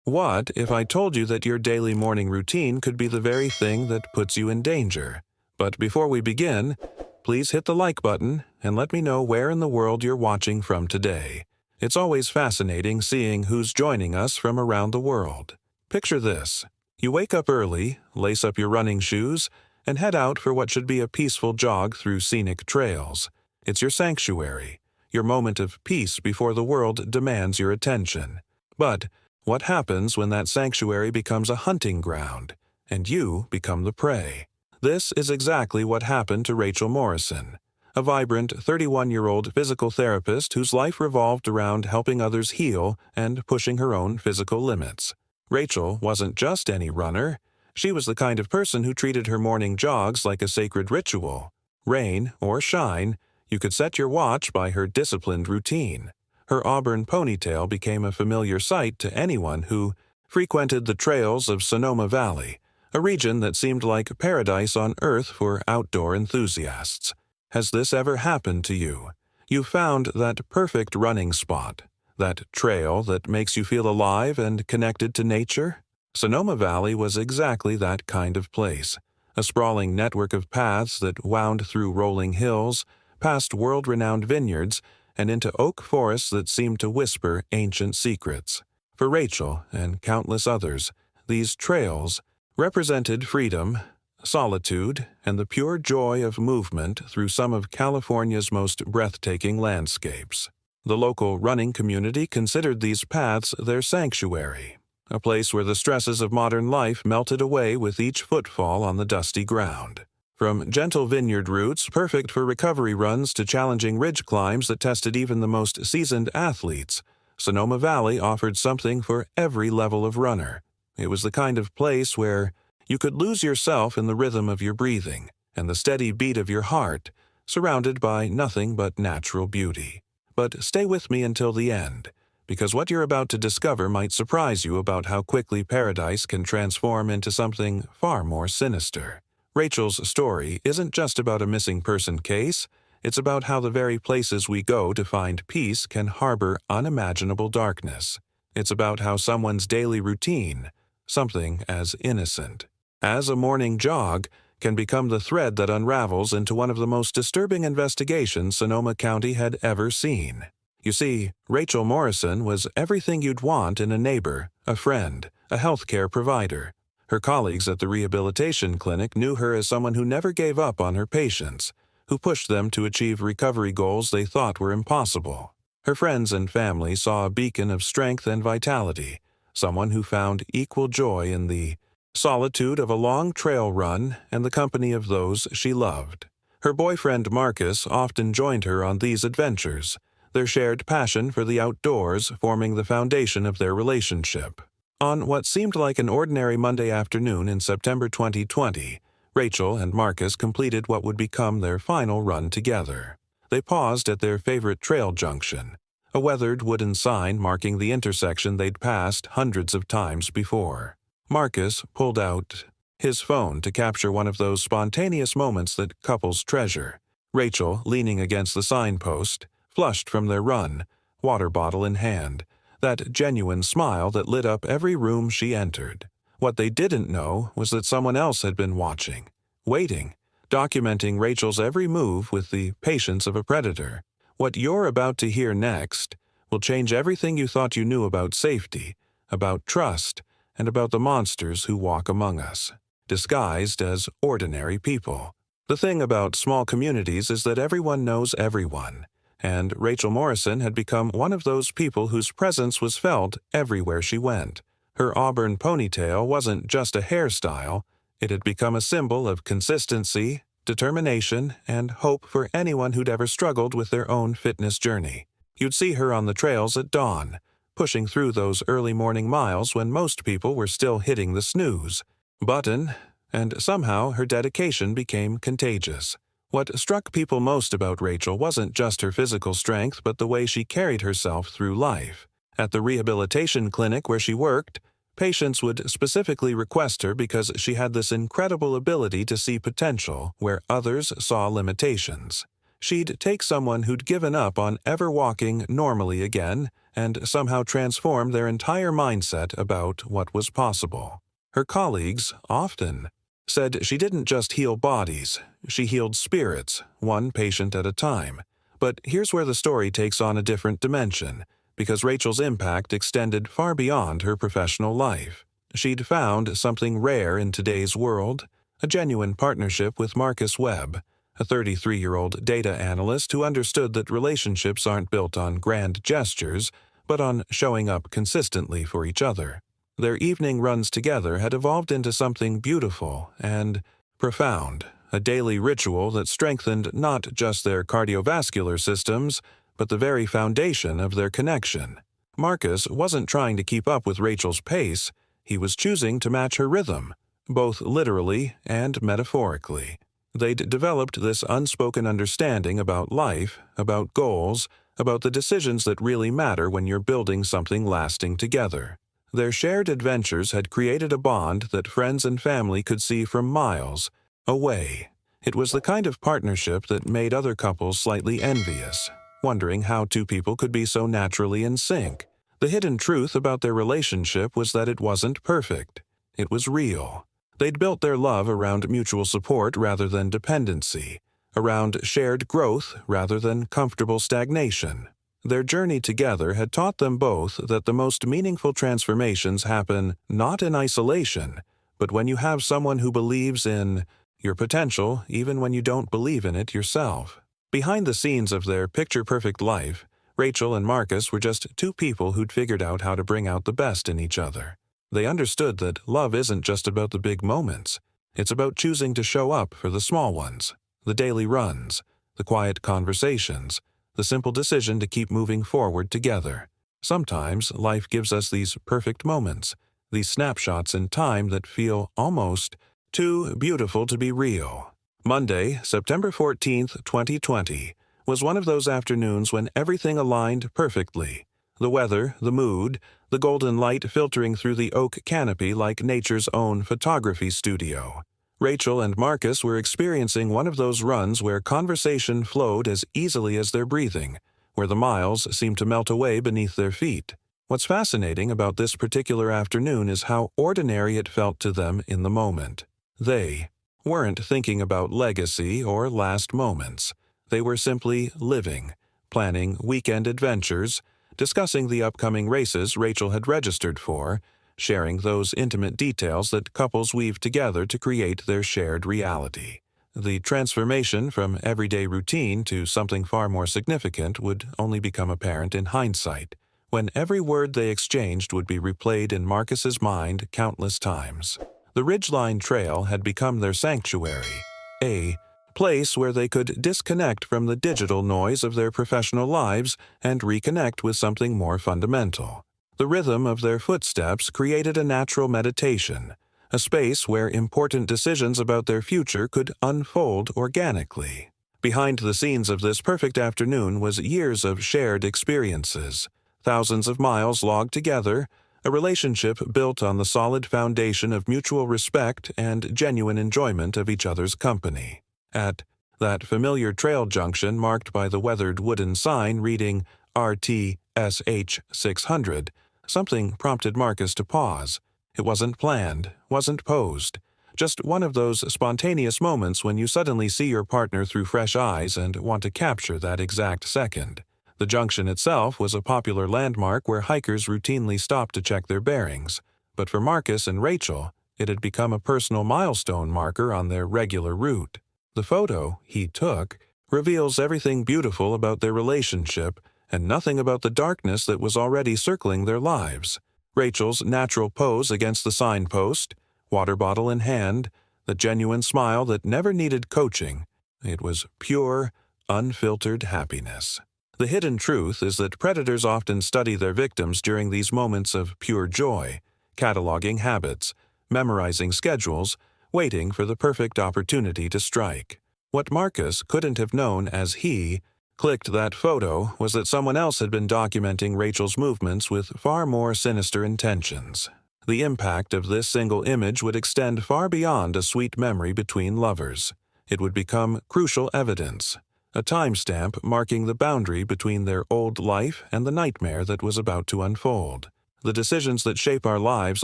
What if I told you that your daily morning routine could be the very thing that puts you in danger? But before we begin, please hit the like button and let me know where in the world you're watching from today. It's always fascinating seeing who's joining us from around the world. Picture this. You wake up early, lace up your running shoes, and head out for what should be a peaceful jog through scenic trails. It's your sanctuary, your moment of peace before the world demands your attention. But what happens when that sanctuary becomes a hunting ground, and you become the prey? This is exactly what happened to Rachel Morrison, a vibrant 31-year-old physical therapist whose life revolved around helping others heal and pushing her own physical limits. Rachel wasn't just any runner. She was the kind of person who treated her morning jogs like a sacred ritual. Rain or shine, you could set your watch by her disciplined routine. Her auburn ponytail became a familiar sight to anyone who frequented the trails of Sonoma Valley, a region that seemed like paradise on earth for outdoor enthusiasts. Has this ever happened to you? You found that perfect running spot, that trail that makes you feel alive and connected to nature? Sonoma Valley was exactly that kind of place, a sprawling network of paths that wound through rolling hills, past world-renowned vineyards, and into oak forests that seemed to whisper ancient secrets. For Rachel and countless others, these trails represented freedom, solitude, and the pure joy of movement through some of California's most breathtaking landscapes. The local running community considered these paths their sanctuary, a place where the stresses of modern life melted away with each footfall on the dusty ground. From gentle vineyard routes perfect for recovery runs to challenging ridge climbs that tested even the most seasoned athletes, Sonoma Valley offered something for every level of runner. It was the kind of place where you could lose yourself in the rhythm of your breathing and the steady beat of your heart, surrounded by nothing but natural beauty. But stay with me until the end, because what you're about to discover might surprise you about how quickly paradise can transform into something far more sinister. Rachel's story isn't just about a missing person case, it's about how the very places we go to find peace can harbor unimaginable darkness. It's about how someone's daily routine, something as innocent as a morning jog, can become the thread that unravels into one of the most disturbing investigations Sonoma County had ever seen. You see, Rachel Morrison was everything you'd want in a neighbor, a friend, a healthcare provider. Her colleagues at the rehabilitation clinic knew her as someone who never gave up on her patients, who pushed them to achieve recovery goals they thought were impossible. Her friends and family saw a beacon of strength and vitality, someone who found equal joy in the solitude of a long trail run and the company of those she loved. Her boyfriend Marcus often joined her on these adventures, their shared passion for the outdoors forming the foundation of their relationship. On what seemed like an ordinary Monday afternoon in September 2020, Rachel and Marcus completed what would become their final run together. They paused at their favorite trail junction, a weathered wooden sign marking the intersection they'd passed hundreds of times before. Marcus pulled out his phone to capture one of those spontaneous moments that couples treasure. Rachel, leaning against the signpost, flushed from their run, water bottle in hand, that genuine smile that lit up every room she entered. What they didn't know was that someone else had been watching, waiting, documenting Rachel's every move with the patience of a predator. What you're about to hear next will change everything you thought you knew about safety, about trust, and about the monsters who walk among us, disguised as ordinary people. The thing about small communities is that everyone knows everyone, and Rachel Morrison had become one of those people whose presence was felt everywhere she went. Her auburn ponytail wasn't just a hairstyle, it had become a symbol of consistency, determination, and hope for anyone who'd ever struggled with their own fitness journey. You'd see her on the trails at dawn, pushing through those early morning miles when most people were still hitting the snooze button, and somehow her dedication became contagious. What struck people most about Rachel wasn't just her physical strength but the way she carried herself through life. At the rehabilitation clinic where she worked, patients would specifically request her because she had this incredible ability to see potential where others saw limitations. She'd take someone who'd given up on ever walking normally again and somehow transform their entire mindset about what was possible. Her colleagues often said she didn't just heal bodies, she healed spirits, one patient at a time. But here's where the story takes on a different dimension, because Rachel's impact extended far beyond her professional life. She'd found something rare in today's world, a genuine partnership with Marcus Webb, a 33-year-old data analyst who understood that relationships aren't built on grand gestures, but on showing up consistently for each other. Their evening runs together had evolved into something beautiful and profound, a daily ritual that strengthened not just their cardiovascular systems, but the very foundation of their connection. Marcus wasn't trying to keep up with Rachel's pace, he was choosing to match her rhythm, both literally and metaphorically. They'd developed this unspoken understanding about life, about goals, about the decisions that really matter when you're building something lasting together. Their shared adventures had created a bond that friends and family could see from miles away. It was the kind of partnership that made other couples slightly envious, wondering how two people could be so naturally in sync. The hidden truth about their relationship was that it wasn't perfect. It was real. They'd built their love around mutual support rather than dependency, around shared growth rather than comfortable stagnation. Their journey together had taught them both that the most meaningful transformations happen not in isolation, but when you have someone who believes in your potential even when you don't believe in it yourself. Behind the scenes of their picture-perfect life, Rachel and Marcus were just two people who'd figured out how to bring out the best in each other. They understood that love isn't just about the big moments. It's about choosing to show up for the small ones, the daily runs, the quiet conversations, the simple decision to keep moving forward together. Sometimes life gives us these perfect moments, these snapshots in time that feel almost too beautiful to be real. Monday, September 14th, 2020, was one of those afternoons when everything aligned perfectly. The weather, the mood, the golden light filtering through the oak canopy like nature's own photography studio. Rachel and Marcus were experiencing one of those runs where conversation flowed as easily as their breathing, where the miles seemed to melt away beneath their feet. What's fascinating about this particular afternoon is how ordinary it felt to them in the moment. They weren't thinking about legacy or last moments. They were simply living, planning weekend adventures, discussing the upcoming races Rachel had registered for, sharing those intimate details that couples weave together to create their shared reality. The transformation from everyday routine to something far more significant would only become apparent in hindsight, when every word they exchanged would be replayed in Marcus's mind countless times. The Ridgeline Trail had become their sanctuary, a place where they could disconnect from the digital noise of their professional lives and reconnect with something more fundamental. The rhythm of their footsteps created a natural meditation, a space where important decisions about their future could unfold organically. Behind the scenes of this perfect afternoon was years of shared experiences, thousands of miles logged together, a relationship built on the solid foundation of mutual respect and genuine enjoyment of each other's company. At that familiar trail junction marked by the weathered wooden sign reading RTSH 600, something prompted Marcus to pause. It wasn't planned, wasn't posed. Just one of those spontaneous moments when you suddenly see your partner through fresh eyes and want to capture that exact second. The junction itself was a popular landmark where hikers routinely stopped to check their bearings, but for Marcus and Rachel, it had become a personal milestone marker on their regular route. The photo he took reveals everything beautiful about their relationship and nothing about the darkness that was already circling their lives. Rachel's natural pose against the signpost, water bottle in hand, the genuine smile that never needed coaching. It was pure, unfiltered happiness. The hidden truth is that predators often study their victims during these moments of pure joy, cataloging habits, memorizing schedules, waiting for the perfect opportunity to strike. What Marcus couldn't have known as he clicked that photo was that someone else had been documenting Rachel's movements with far more sinister intentions. The impact of this single image would extend far beyond a sweet memory between lovers. It would become crucial evidence, a timestamp marking the boundary between their old life and the nightmare that was about to unfold. The decisions that shape our lives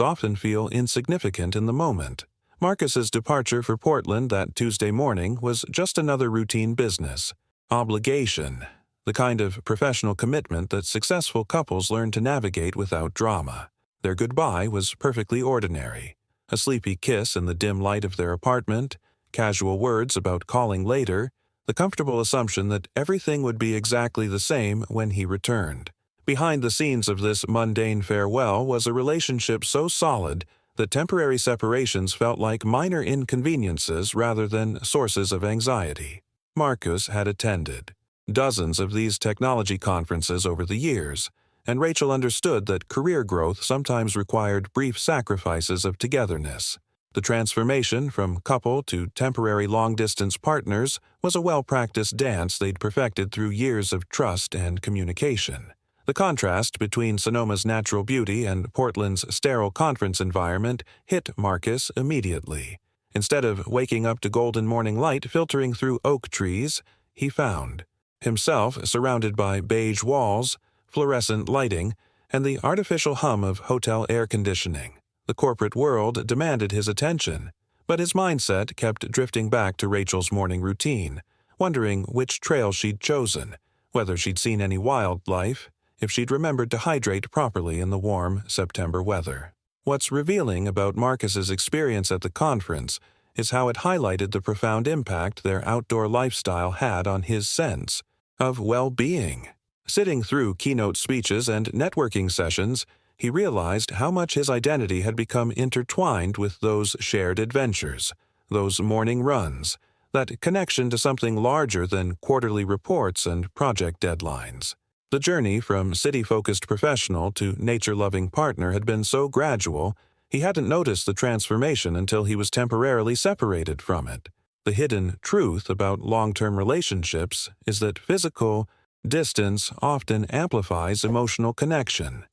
often feel insignificant in the moment. Marcus's departure for Portland that Tuesday morning was just another routine business. Obligation, the kind of professional commitment that successful couples learn to navigate without drama. Their goodbye was perfectly ordinary. A sleepy kiss in the dim light of their apartment, casual words about calling later, the comfortable assumption that everything would be exactly the same when he returned. Behind the scenes of this mundane farewell was a relationship so solid that temporary separations felt like minor inconveniences rather than sources of anxiety. Marcus had attended dozens of these technology conferences over the years, and Rachel understood that career growth sometimes required brief sacrifices of togetherness. The transformation from couple to temporary long-distance partners was a well-practiced dance they'd perfected through years of trust and communication. The contrast between Sonoma's natural beauty and Portland's sterile conference environment hit Marcus immediately. Instead of waking up to golden morning light filtering through oak trees, he found himself surrounded by beige walls, fluorescent lighting, and the artificial hum of hotel air conditioning. The corporate world demanded his attention, but his mindset kept drifting back to Rachel's morning routine, wondering which trail she'd chosen, whether she'd seen any wildlife, if she'd remembered to hydrate properly in the warm September weather. What's revealing about Marcus's experience at the conference is how it highlighted the profound impact their outdoor lifestyle had on his sense of well-being. Sitting through keynote speeches and networking sessions, he realized how much his identity had become intertwined with those shared adventures, those morning runs, that connection to something larger than quarterly reports and project deadlines. The journey from city-focused professional to nature-loving partner had been so gradual, he hadn't noticed the transformation until he was temporarily separated from it. The hidden truth about long-term relationships is that physical distance often amplifies emotional connection.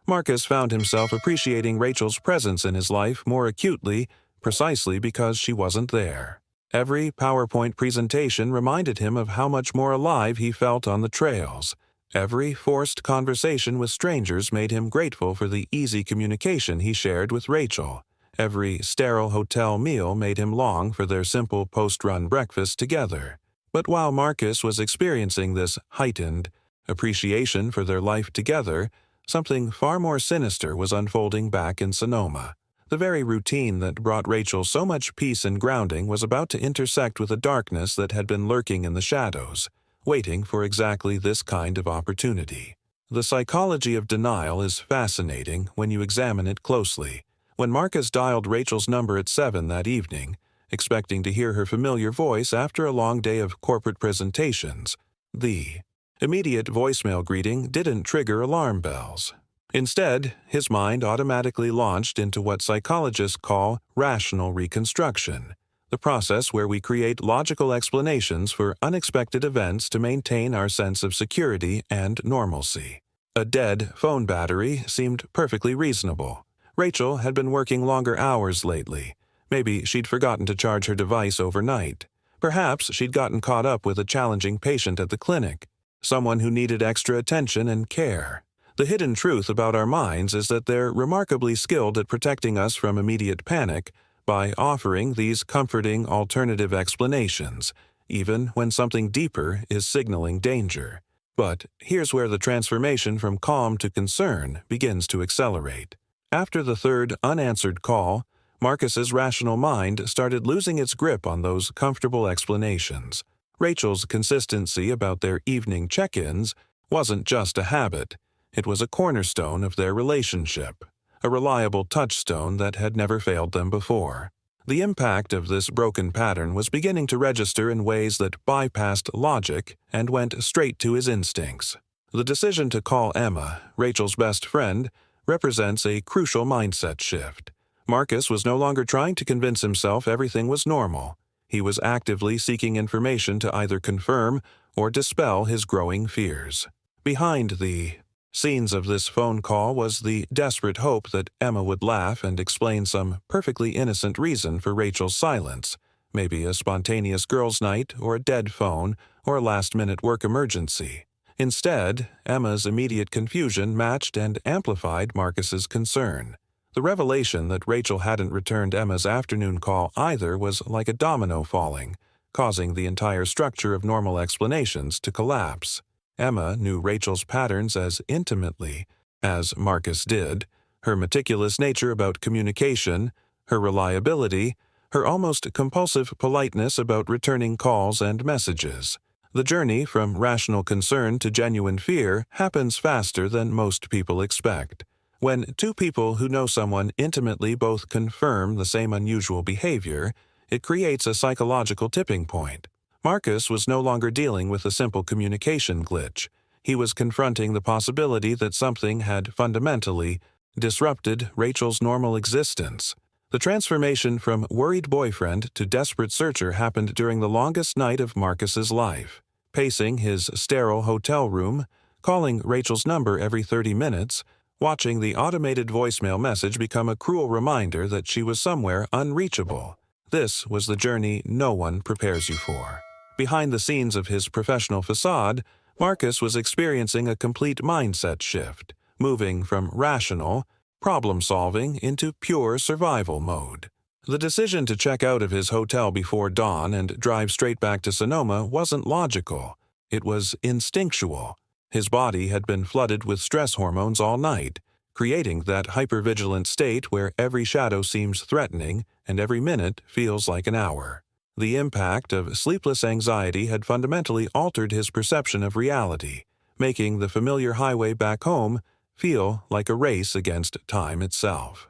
Marcus found himself appreciating Rachel's presence in his life more acutely, precisely because she wasn't there. Every PowerPoint presentation reminded him of how much more alive he felt on the trails. Every forced conversation with strangers made him grateful for the easy communication he shared with Rachel. Every sterile hotel meal made him long for their simple post-run breakfast together. But while Marcus was experiencing this heightened appreciation for their life together, something far more sinister was unfolding back in Sonoma. The very routine that brought Rachel so much peace and grounding was about to intersect with a darkness that had been lurking in the shadows, waiting for exactly this kind of opportunity. The psychology of denial is fascinating when you examine it closely. When Marcus dialed Rachel's number at 7 that evening, expecting to hear her familiar voice after a long day of corporate presentations, the immediate voicemail greeting didn't trigger alarm bells. Instead, his mind automatically launched into what psychologists call rational reconstruction, the process where we create logical explanations for unexpected events to maintain our sense of security and normalcy. A dead phone battery seemed perfectly reasonable. Rachel had been working longer hours lately. Maybe she'd forgotten to charge her device overnight. Perhaps she'd gotten caught up with a challenging patient at the clinic, someone who needed extra attention and care. The hidden truth about our minds is that they're remarkably skilled at protecting us from immediate panic by offering these comforting alternative explanations, even when something deeper is signaling danger. But here's where the transformation from calm to concern begins to accelerate. After the third unanswered call, Marcus's rational mind started losing its grip on those comfortable explanations. Rachel's consistency about their evening check-ins wasn't just a habit, it was a cornerstone of their relationship, a reliable touchstone that had never failed them before. The impact of this broken pattern was beginning to register in ways that bypassed logic and went straight to his instincts. The decision to call Emma, Rachel's best friend, represents a crucial mindset shift. Marcus was no longer trying to convince himself everything was normal. He was actively seeking information to either confirm or dispel his growing fears. Behind the scenes of this phone call was the desperate hope that Emma would laugh and explain some perfectly innocent reason for Rachel's silence. maybe a spontaneous girls' night or a dead phone or a last-minute work emergency. Instead, Emma's immediate confusion matched and amplified Marcus's concern. The revelation that Rachel hadn't returned Emma's afternoon call either was like a domino falling, causing the entire structure of normal explanations to collapse. Emma knew Rachel's patterns as intimately as Marcus did, her meticulous nature about communication, her reliability, her almost compulsive politeness about returning calls and messages. The journey from rational concern to genuine fear happens faster than most people expect. When two people who know someone intimately both confirm the same unusual behavior, it creates a psychological tipping point. Marcus was no longer dealing with a simple communication glitch. He was confronting the possibility that something had fundamentally disrupted Rachel's normal existence. The transformation from worried boyfriend to desperate searcher happened during the longest night of Marcus's life. Pacing his sterile hotel room, calling Rachel's number every 30 minutes, watching the automated voicemail message become a cruel reminder that she was somewhere unreachable. This was the journey no one prepares you for. Behind the scenes of his professional facade, Marcus was experiencing a complete mindset shift, moving from rational, problem-solving into pure survival mode. The decision to check out of his hotel before dawn and drive straight back to Sonoma wasn't logical. It was instinctual. His body had been flooded with stress hormones all night, creating that hypervigilant state where every shadow seems threatening and every minute feels like an hour. The impact of sleepless anxiety had fundamentally altered his perception of reality, making the familiar highway back home feel like a race against time itself.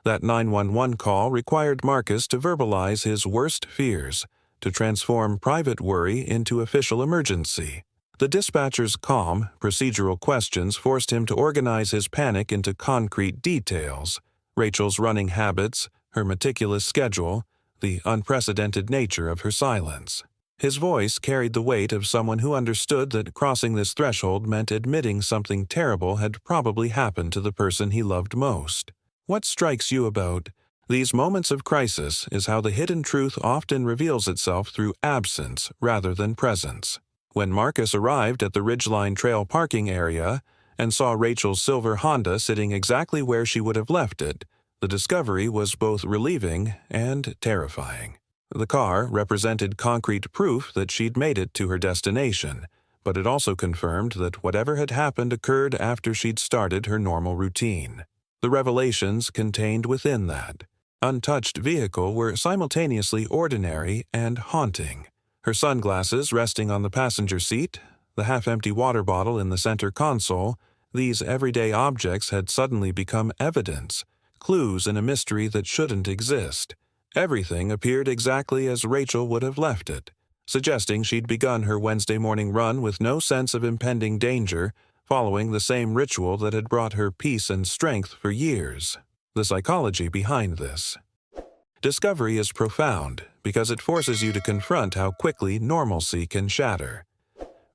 That 911 call required Marcus to verbalize his worst fears, to transform private worry into official emergency. The dispatcher's calm, procedural questions forced him to organize his panic into concrete details: Rachel's running habits, her meticulous schedule, the unprecedented nature of her silence. His voice carried the weight of someone who understood that crossing this threshold meant admitting something terrible had probably happened to the person he loved most. What strikes you about these moments of crisis is how the hidden truth often reveals itself through absence rather than presence. When Marcus arrived at the Ridgeline Trail parking area and saw Rachel's silver Honda sitting exactly where she would have left it, the discovery was both relieving and terrifying. The car represented concrete proof that she'd made it to her destination, but it also confirmed that whatever had happened occurred after she'd started her normal routine. The revelations contained within that untouched vehicle were simultaneously ordinary and haunting. Her sunglasses resting on the passenger seat, the half-empty water bottle in the center console, these everyday objects had suddenly become evidence, clues in a mystery that shouldn't exist. Everything appeared exactly as Rachel would have left it, suggesting she'd begun her Wednesday morning run with no sense of impending danger, following the same ritual that had brought her peace and strength for years. The psychology behind this discovery is profound because it forces you to confront how quickly normalcy can shatter.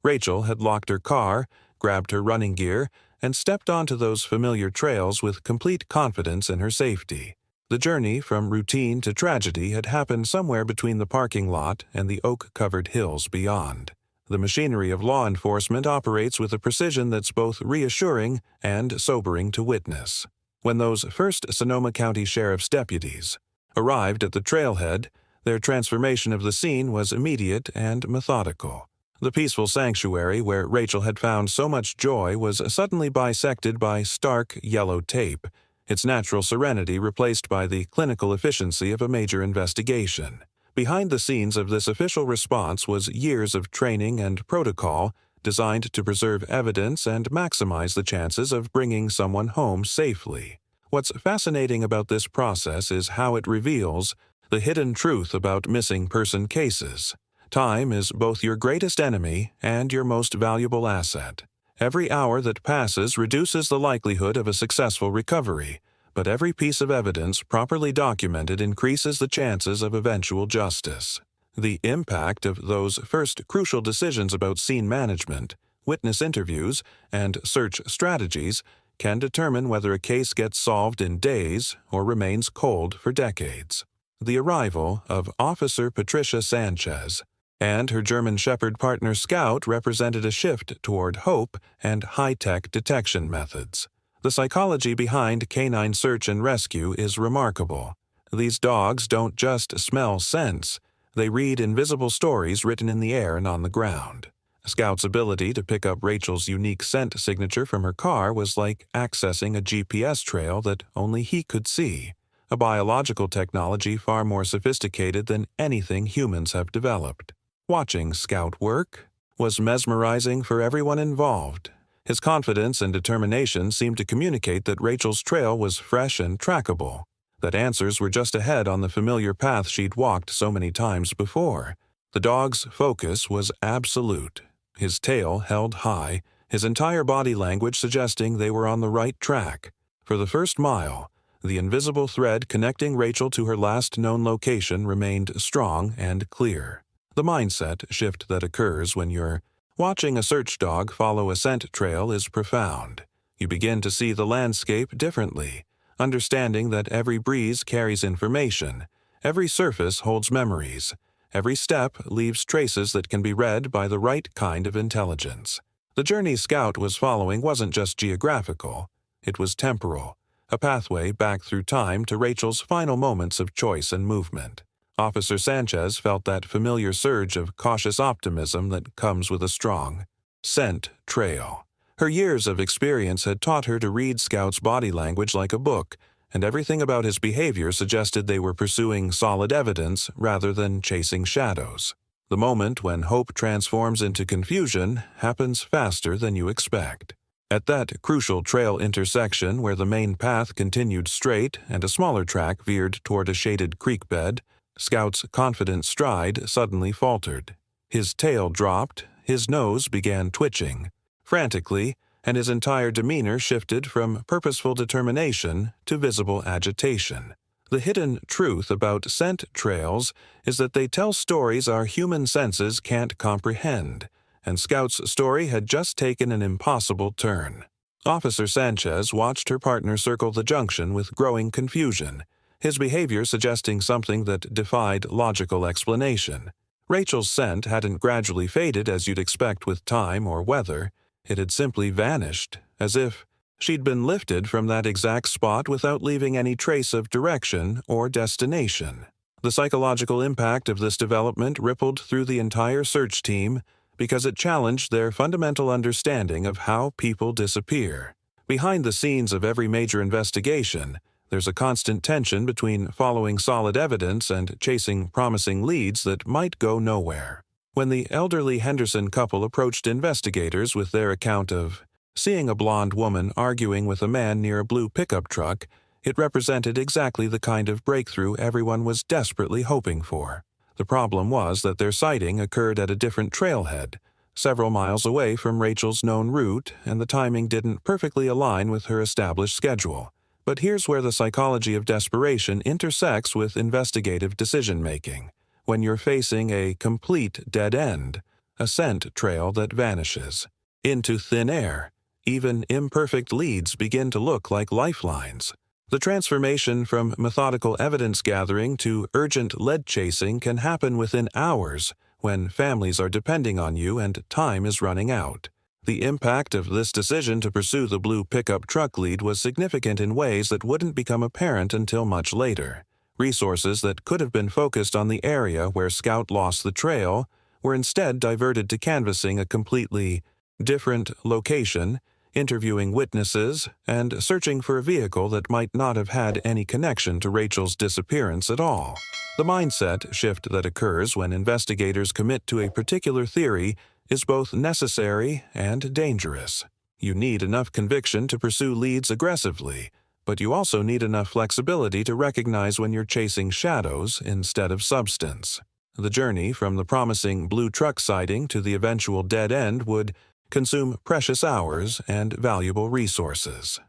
Rachel had locked her car, grabbed her running gear, and stepped onto those familiar trails with complete confidence in her safety. The journey from routine to tragedy had happened somewhere between the parking lot and the oak-covered hills beyond. The machinery of law enforcement operates with a precision that's both reassuring and sobering to witness. When those first Sonoma County Sheriff's deputies arrived at the trailhead, their transformation of the scene was immediate and methodical. The peaceful sanctuary where Rachel had found so much joy was suddenly bisected by stark yellow tape, its natural serenity replaced by the clinical efficiency of a major investigation. Behind the scenes of this official response was years of training and protocol designed to preserve evidence and maximize the chances of bringing someone home safely. What's fascinating about this process is how it reveals the hidden truth about missing person cases. Time is both your greatest enemy and your most valuable asset. Every hour that passes reduces the likelihood of a successful recovery, but every piece of evidence properly documented increases the chances of eventual justice. The impact of those first crucial decisions about scene management, witness interviews, and search strategies can determine whether a case gets solved in days or remains cold for decades. the arrival of Officer Patricia Sanchez, and her German Shepherd partner Scout represented a shift toward hope and high-tech detection methods. The psychology behind canine search and rescue is remarkable. These dogs don't just smell scents, they read invisible stories written in the air and on the ground. Scout's ability to pick up Rachel's unique scent signature from her car was like accessing a GPS trail that only he could see, a biological technology far more sophisticated than anything humans have developed. Watching Scout work was mesmerizing for everyone involved. His confidence and determination seemed to communicate that Rachel's trail was fresh and trackable, that answers were just ahead on the familiar path she'd walked so many times before. The dog's focus was absolute. His tail held high, his entire body language suggesting they were on the right track. For the first mile, the invisible thread connecting Rachel to her last known location remained strong and clear. The mindset shift that occurs when you're watching a search dog follow a scent trail is profound. You begin to see the landscape differently, understanding that every breeze carries information, every surface holds memories, every step leaves traces that can be read by the right kind of intelligence. The journey Scout was following wasn't just geographical, it was temporal, a pathway back through time to Rachel's final moments of choice and movement. Officer Sanchez felt that familiar surge of cautious optimism that comes with a strong scent trail. Her years of experience had taught her to read Scout's body language like a book, and everything about his behavior suggested they were pursuing solid evidence rather than chasing shadows. The moment when hope transforms into confusion happens faster than you expect. At that crucial trail intersection where the main path continued straight and a smaller track veered toward a shaded creek bed, Scout's confident stride suddenly faltered. His tail dropped, his nose began twitching frantically, and his entire demeanor shifted from purposeful determination to visible agitation. The hidden truth about scent trails is that they tell stories our human senses can't comprehend, and Scout's story had just taken an impossible turn. Officer Sanchez watched her partner circle the junction with growing confusion, his behavior suggesting something that defied logical explanation. Rachel's scent hadn't gradually faded as you'd expect with time or weather. It had simply vanished, as if she'd been lifted from that exact spot without leaving any trace of direction or destination. The psychological impact of this development rippled through the entire search team because it challenged their fundamental understanding of how people disappear. Behind the scenes of every major investigation, there's a constant tension between following solid evidence and chasing promising leads that might go nowhere. When the elderly Henderson couple approached investigators with their account of seeing a blonde woman arguing with a man near a blue pickup truck, it represented exactly the kind of breakthrough everyone was desperately hoping for. The problem was that their sighting occurred at a different trailhead, several miles away from Rachel's known route, and the timing didn't perfectly align with her established schedule. But here's where the psychology of desperation intersects with investigative decision-making. When you're facing a complete dead end, a scent trail that vanishes into thin air, even imperfect leads begin to look like lifelines. The transformation from methodical evidence gathering to urgent lead chasing can happen within hours when families are depending on you and time is running out. The impact of this decision to pursue the blue pickup truck lead was significant in ways that wouldn't become apparent until much later. Resources that could have been focused on the area where Scout lost the trail were instead diverted to canvassing a completely different location, interviewing witnesses, and searching for a vehicle that might not have had any connection to Rachel's disappearance at all. The mindset shift that occurs when investigators commit to a particular theory is both necessary and dangerous. You need enough conviction to pursue leads aggressively, but you also need enough flexibility to recognize when you're chasing shadows instead of substance. The journey from the promising blue truck sighting to the eventual dead end would consume precious hours and valuable resources.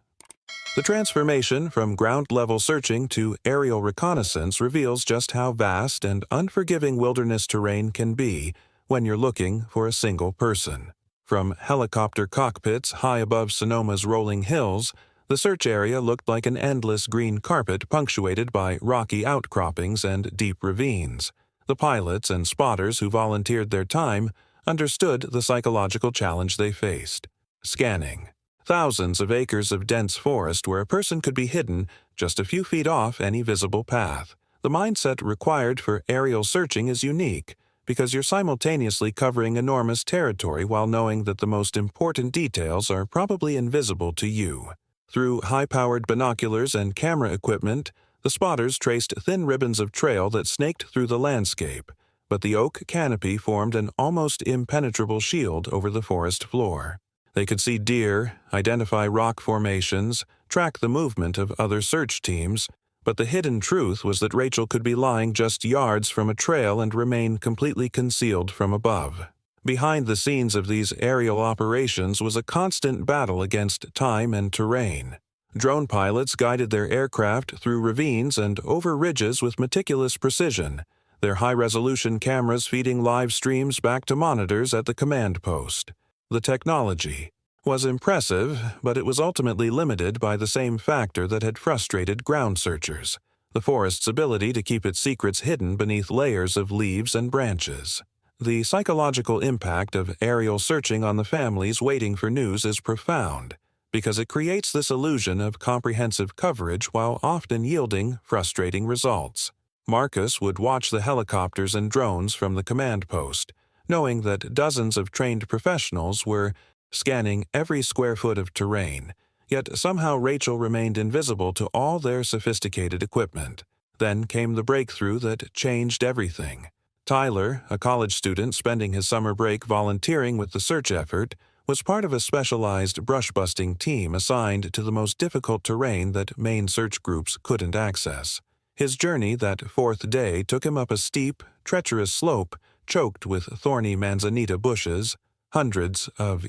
The transformation from ground-level searching to aerial reconnaissance reveals just how vast and unforgiving wilderness terrain can be when you're looking for a single person. From helicopter cockpits high above Sonoma's rolling hills, The search area looked like an endless green carpet punctuated by rocky outcroppings and deep ravines. The pilots and spotters who volunteered their time understood the psychological challenge they faced. Scanning. Thousands of acres of dense forest where a person could be hidden just a few feet off any visible path. The mindset required for aerial searching is unique, because you're simultaneously covering enormous territory while knowing that the most important details are probably invisible to you. Through high-powered binoculars and camera equipment, the spotters traced thin ribbons of trail that snaked through the landscape, but the oak canopy formed an almost impenetrable shield over the forest floor. They could see deer, identify rock formations, track the movement of other search teams, but the hidden truth was that Rachel could be lying just yards from a trail and remain completely concealed from above. Behind the scenes of these aerial operations was a constant battle against time and terrain. Drone pilots guided their aircraft through ravines and over ridges with meticulous precision, their high-resolution cameras feeding live streams back to monitors at the command post. The technology was impressive, but it was ultimately limited by the same factor that had frustrated ground searchers: the forest's ability to keep its secrets hidden beneath layers of leaves and branches. The psychological impact of aerial searching on the families waiting for news is profound, because it creates this illusion of comprehensive coverage while often yielding frustrating results. Marcus would watch the helicopters and drones from the command post, knowing that dozens of trained professionals were scanning every square foot of terrain, yet somehow Rachel remained invisible to all their sophisticated equipment. Then came the breakthrough that changed everything. Tyler, a college student spending his summer break volunteering with the search effort, was part of a specialized brush-busting team assigned to the most difficult terrain that main search groups couldn't access. His journey that fourth day took him up a steep, treacherous slope choked with thorny manzanita bushes, hundreds of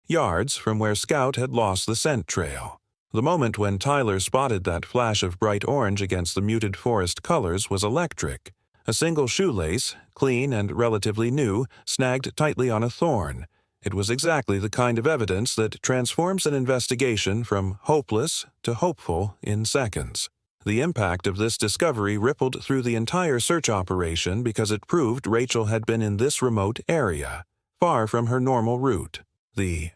yards from where Scout had lost the scent trail. The moment when Tyler spotted that flash of bright orange against the muted forest colors was electric. A single shoelace, clean and relatively new, snagged tightly on a thorn. It was exactly the kind of evidence that transforms an investigation from hopeless to hopeful in seconds. The impact of this discovery rippled through the entire search operation because it proved Rachel had been in this remote area, far from her normal route. The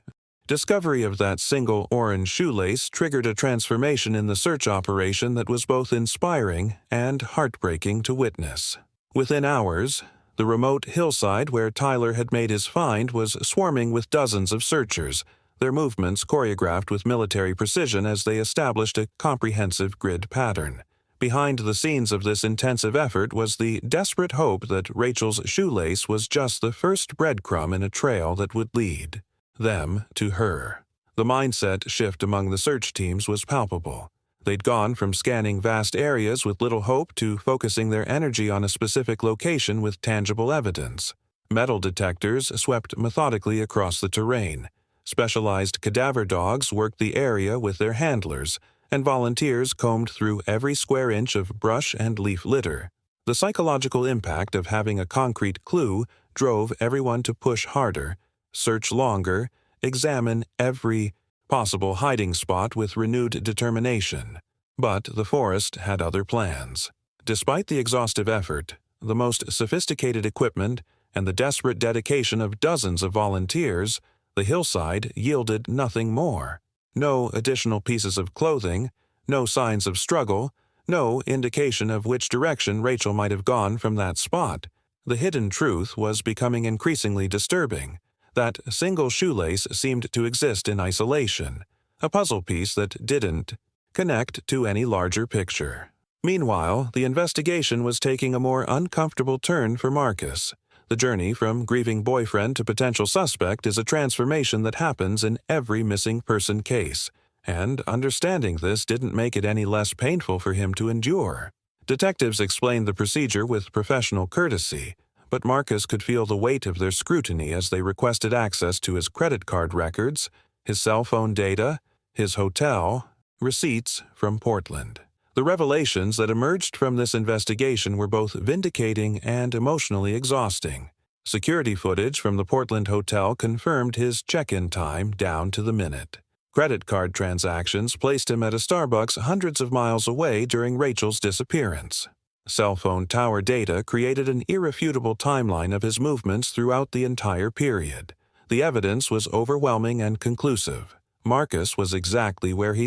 discovery of that single orange shoelace triggered a transformation in the search operation that was both inspiring and heartbreaking to witness. Within hours, the remote hillside where Tyler had made his find was swarming with dozens of searchers, their movements choreographed with military precision as they established a comprehensive grid pattern. Behind the scenes of this intensive effort was the desperate hope that Rachel's shoelace was just the first breadcrumb in a trail that would lead them to her. The mindset shift among the search teams was palpable. They'd gone from scanning vast areas with little hope to focusing their energy on a specific location with tangible evidence. Metal detectors swept methodically across the terrain. Specialized cadaver dogs worked the area with their handlers, and volunteers combed through every square inch of brush and leaf litter. The psychological impact of having a concrete clue drove everyone to push harder, search longer, examine every possible hiding spot with renewed determination. But the forest had other plans. Despite the exhaustive effort, the most sophisticated equipment, and the desperate dedication of dozens of volunteers, the hillside yielded nothing more. No additional pieces of clothing, no signs of struggle, no indication of which direction Rachel might have gone from that spot. The hidden truth was becoming increasingly disturbing. That single shoelace seemed to exist in isolation, a puzzle piece that didn't connect to any larger picture. Meanwhile, the investigation was taking a more uncomfortable turn for Marcus. The journey from grieving boyfriend to potential suspect is a transformation that happens in every missing person case, and understanding this didn't make it any less painful for him to endure. Detectives explained the procedure with professional courtesy, but Marcus could feel the weight of their scrutiny as they requested access to his credit card records, his cell phone data, his hotel, receipts from Portland. The revelations that emerged from this investigation were both vindicating and emotionally exhausting. Security footage from the Portland hotel confirmed his check-in time down to the minute. Credit card transactions placed him at a Starbucks hundreds of miles away during Rachel's disappearance. Cell phone tower data created an irrefutable timeline of his movements throughout the entire period. The evidence was overwhelming and conclusive. Marcus was exactly where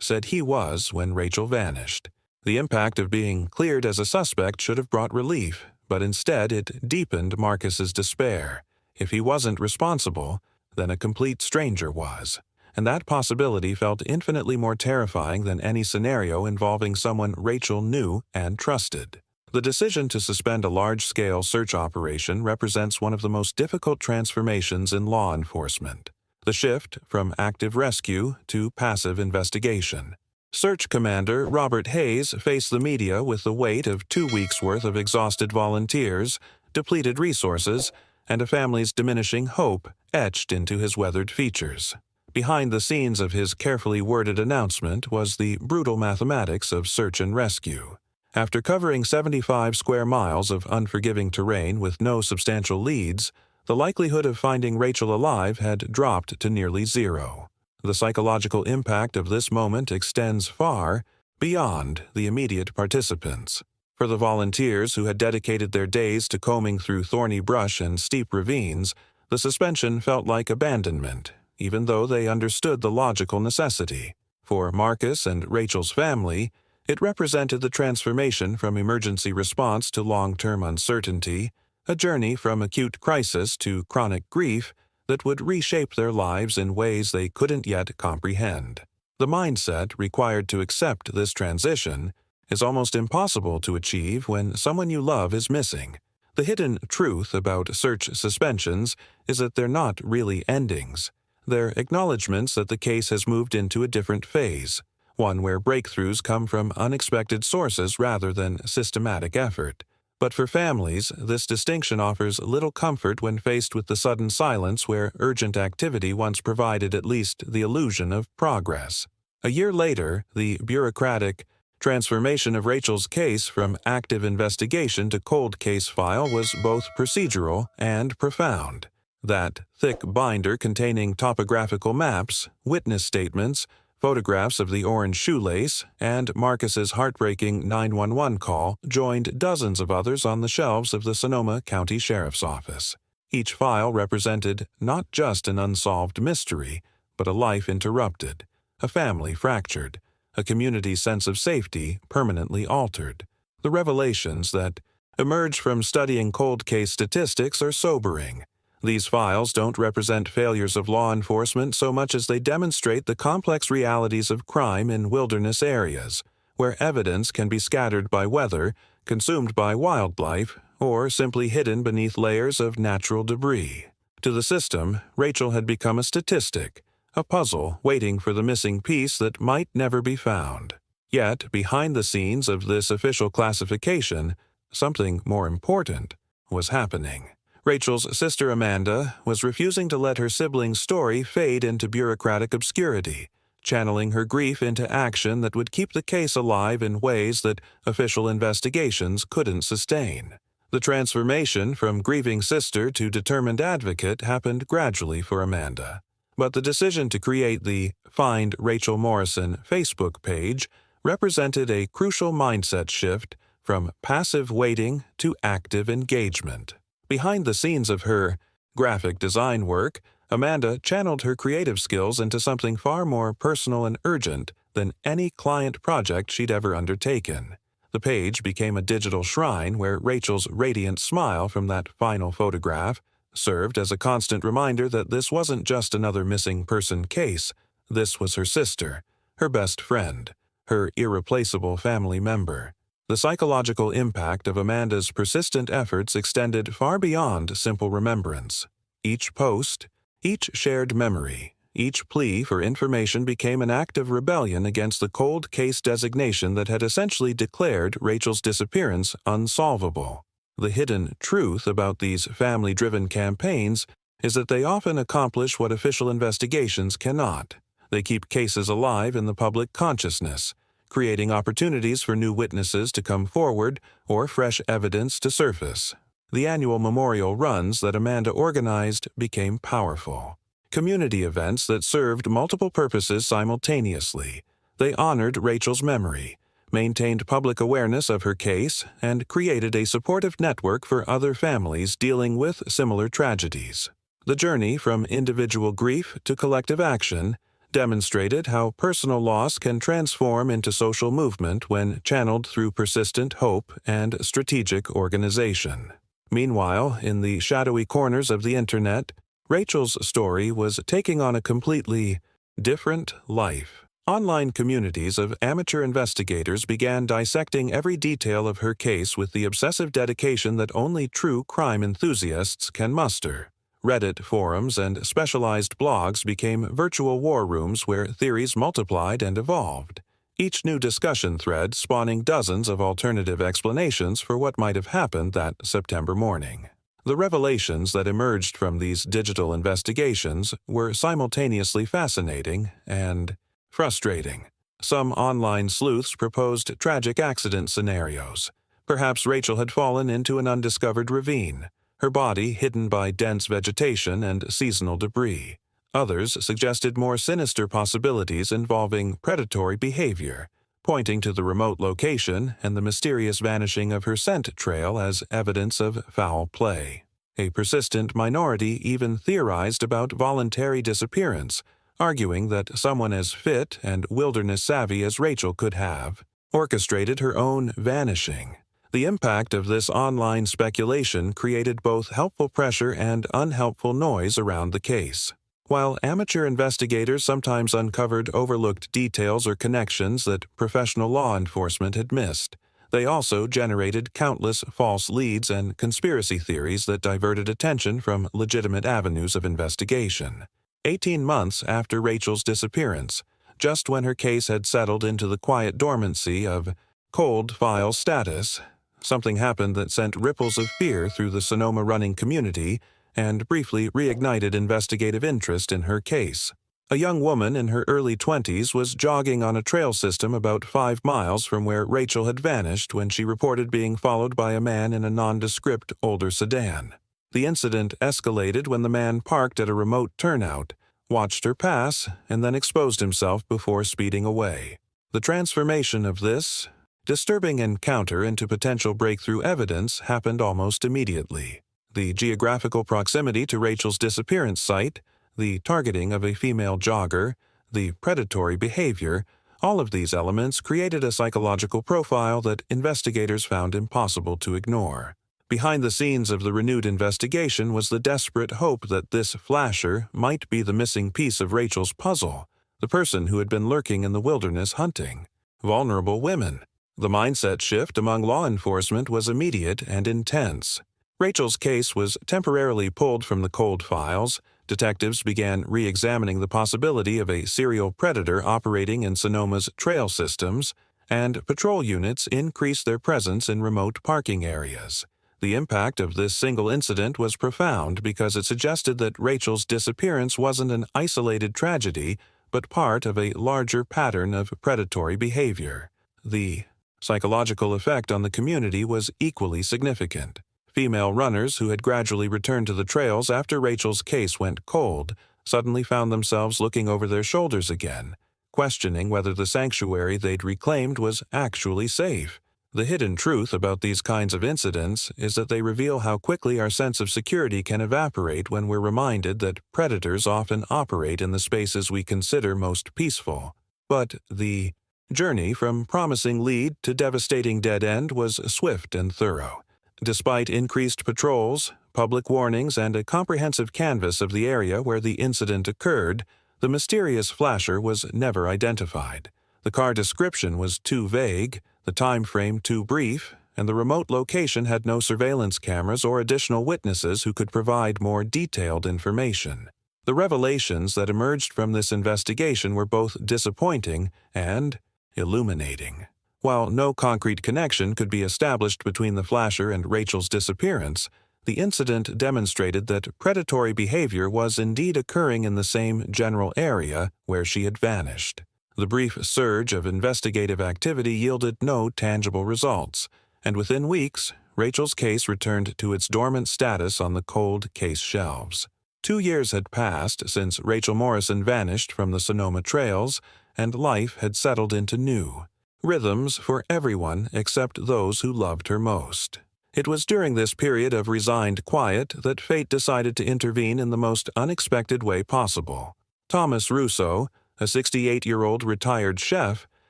said he was when Rachel vanished. The impact of being cleared as a suspect should have brought relief, but instead it deepened Marcus's despair. If he wasn't responsible, then a complete stranger was. And that possibility felt infinitely more terrifying than any scenario involving someone Rachel knew and trusted. The decision to suspend a large-scale search operation represents one of the most difficult transformations in law enforcement. The shift from active rescue to passive investigation. Search Commander Robert Hayes faced the media with the weight of 2 weeks' worth of exhausted volunteers, depleted resources, and a family's diminishing hope etched into his weathered features. Behind the scenes of his carefully worded announcement was the brutal mathematics of search and rescue. After covering 75 square miles of unforgiving terrain with no substantial leads, the likelihood of finding Rachel alive had dropped to nearly zero. The psychological impact of this moment extends far beyond the immediate participants. For the volunteers who had dedicated their days to combing through thorny brush and steep ravines, the suspension felt like abandonment, even though they understood the logical necessity. For Marcus and Rachel's family, it represented the transformation from emergency response to long-term uncertainty, a journey from acute crisis to chronic grief that would reshape their lives in ways they couldn't yet comprehend. The mindset required to accept this transition is almost impossible to achieve when someone you love is missing. The hidden truth about search suspensions is that they're not really endings. They're acknowledgments that the case has moved into a different phase, one where breakthroughs come from unexpected sources rather than systematic effort. But for families, this distinction offers little comfort when faced with the sudden silence where urgent activity once provided at least the illusion of progress. A year later, the bureaucratic transformation of Rachel's case from active investigation to cold case file was both procedural and profound. That thick binder containing topographical maps, witness statements, photographs of the orange shoelace, and Marcus's heartbreaking 911 call joined dozens of others on the shelves of the Sonoma County Sheriff's Office. Each file represented not just an unsolved mystery, but a life interrupted, a family fractured, a community's sense of safety permanently altered. The revelations that emerge from studying cold case statistics are sobering. These files don't represent failures of law enforcement so much as they demonstrate the complex realities of crime in wilderness areas, where evidence can be scattered by weather, consumed by wildlife, or simply hidden beneath layers of natural debris. To the system, Rachel had become a statistic, a puzzle waiting for the missing piece that might never be found. Yet, behind the scenes of this official classification, something more important was happening. Rachel's sister Amanda was refusing to let her sibling's story fade into bureaucratic obscurity, channeling her grief into action that would keep the case alive in ways that official investigations couldn't sustain. The transformation from grieving sister to determined advocate happened gradually for Amanda. But the decision to create the Find Rachel Morrison Facebook page represented a crucial mindset shift from passive waiting to active engagement. Behind the scenes of her graphic design work, Amanda channeled her creative skills into something far more personal and urgent than any client project she'd ever undertaken. The page became a digital shrine where Rachel's radiant smile from that final photograph served as a constant reminder that this wasn't just another missing person case. This was her sister, her best friend, her irreplaceable family member. The psychological impact of Amanda's persistent efforts extended far beyond simple remembrance. Each post, each shared memory, each plea for information became an act of rebellion against the cold case designation that had essentially declared Rachel's disappearance unsolvable. The hidden truth about these family-driven campaigns is that they often accomplish what official investigations cannot. They keep cases alive in the public consciousness, creating opportunities for new witnesses to come forward or fresh evidence to surface. The annual memorial runs that Amanda organized became powerful. community events that served multiple purposes simultaneously. They honored Rachel's memory, maintained public awareness of her case, and created a supportive network for other families dealing with similar tragedies. The journey from individual grief to collective action demonstrated how personal loss can transform into social movement when channeled through persistent hope and strategic organization. Meanwhile, in the shadowy corners of the internet, Rachel's story was taking on a completely different life. Online communities of amateur investigators began dissecting every detail of her case with the obsessive dedication that only true crime enthusiasts can muster. Reddit forums and specialized blogs became virtual war rooms where theories multiplied and evolved, each new discussion thread spawning dozens of alternative explanations for what might have happened that September morning. The revelations that emerged from these digital investigations were simultaneously fascinating and frustrating. Some online sleuths proposed tragic accident scenarios. Perhaps Rachel had fallen into an undiscovered ravine, her body hidden by dense vegetation and seasonal debris. Others suggested more sinister possibilities involving predatory behavior, pointing to the remote location and the mysterious vanishing of her scent trail as evidence of foul play. A persistent minority even theorized about voluntary disappearance, arguing that someone as fit and wilderness-savvy as Rachel could have orchestrated her own vanishing. The impact of this online speculation created both helpful pressure and unhelpful noise around the case. While amateur investigators sometimes uncovered overlooked details or connections that professional law enforcement had missed, they also generated countless false leads and conspiracy theories that diverted attention from legitimate avenues of investigation. 18 months after Rachel's disappearance, just when her case had settled into the quiet dormancy of cold file status, something happened that sent ripples of fear through the Sonoma running community and briefly reignited investigative interest in her case. A young woman in her early 20s was jogging on a trail system about 5 miles from where Rachel had vanished when she reported being followed by a man in a nondescript older sedan. The incident escalated when the man parked at a remote turnout, watched her pass, and then exposed himself before speeding away. The transformation of this disturbing encounter into potential breakthrough evidence happened almost immediately. The geographical proximity to Rachel's disappearance site, the targeting of a female jogger, the predatory behavior, all of these elements created a psychological profile that investigators found impossible to ignore. Behind the scenes of the renewed investigation was the desperate hope that this flasher might be the missing piece of Rachel's puzzle, the person who had been lurking in the wilderness hunting. Vulnerable women. The mindset shift among law enforcement was immediate and intense. Rachel's case was temporarily pulled from the cold files. Detectives began re-examining the possibility of a serial predator operating in Sonoma's trail systems, and patrol units increased their presence in remote parking areas. The impact of this single incident was profound because it suggested that Rachel's disappearance wasn't an isolated tragedy, but part of a larger pattern of predatory behavior. The psychological effect on the community was equally significant. Female runners who had gradually returned to the trails after Rachel's case went cold suddenly found themselves looking over their shoulders again, questioning whether the sanctuary they'd reclaimed was actually safe. The hidden truth about these kinds of incidents is that they reveal how quickly our sense of security can evaporate when we're reminded that predators often operate in the spaces we consider most peaceful. But the journey from promising lead to devastating dead end was swift and thorough. Despite increased patrols, public warnings, and a comprehensive canvass of the area where the incident occurred, the mysterious flasher was never identified. The car description was too vague, the time frame too brief, and the remote location had no surveillance cameras or additional witnesses who could provide more detailed information. The revelations that emerged from this investigation were both disappointing and illuminating. While no concrete connection could be established between the flasher and Rachel's disappearance, the incident demonstrated that predatory behavior was indeed occurring in the same general area where she had vanished. The brief surge of investigative activity yielded no tangible results, and within weeks, Rachel's case returned to its dormant status on the cold case shelves. 2 years had passed since Rachel Morrison vanished from the Sonoma trails, and life had settled into new rhythms for everyone except those who loved her most. It was during this period of resigned quiet that fate decided to intervene in the most unexpected way possible. Thomas Russo, a 68-year-old retired chef,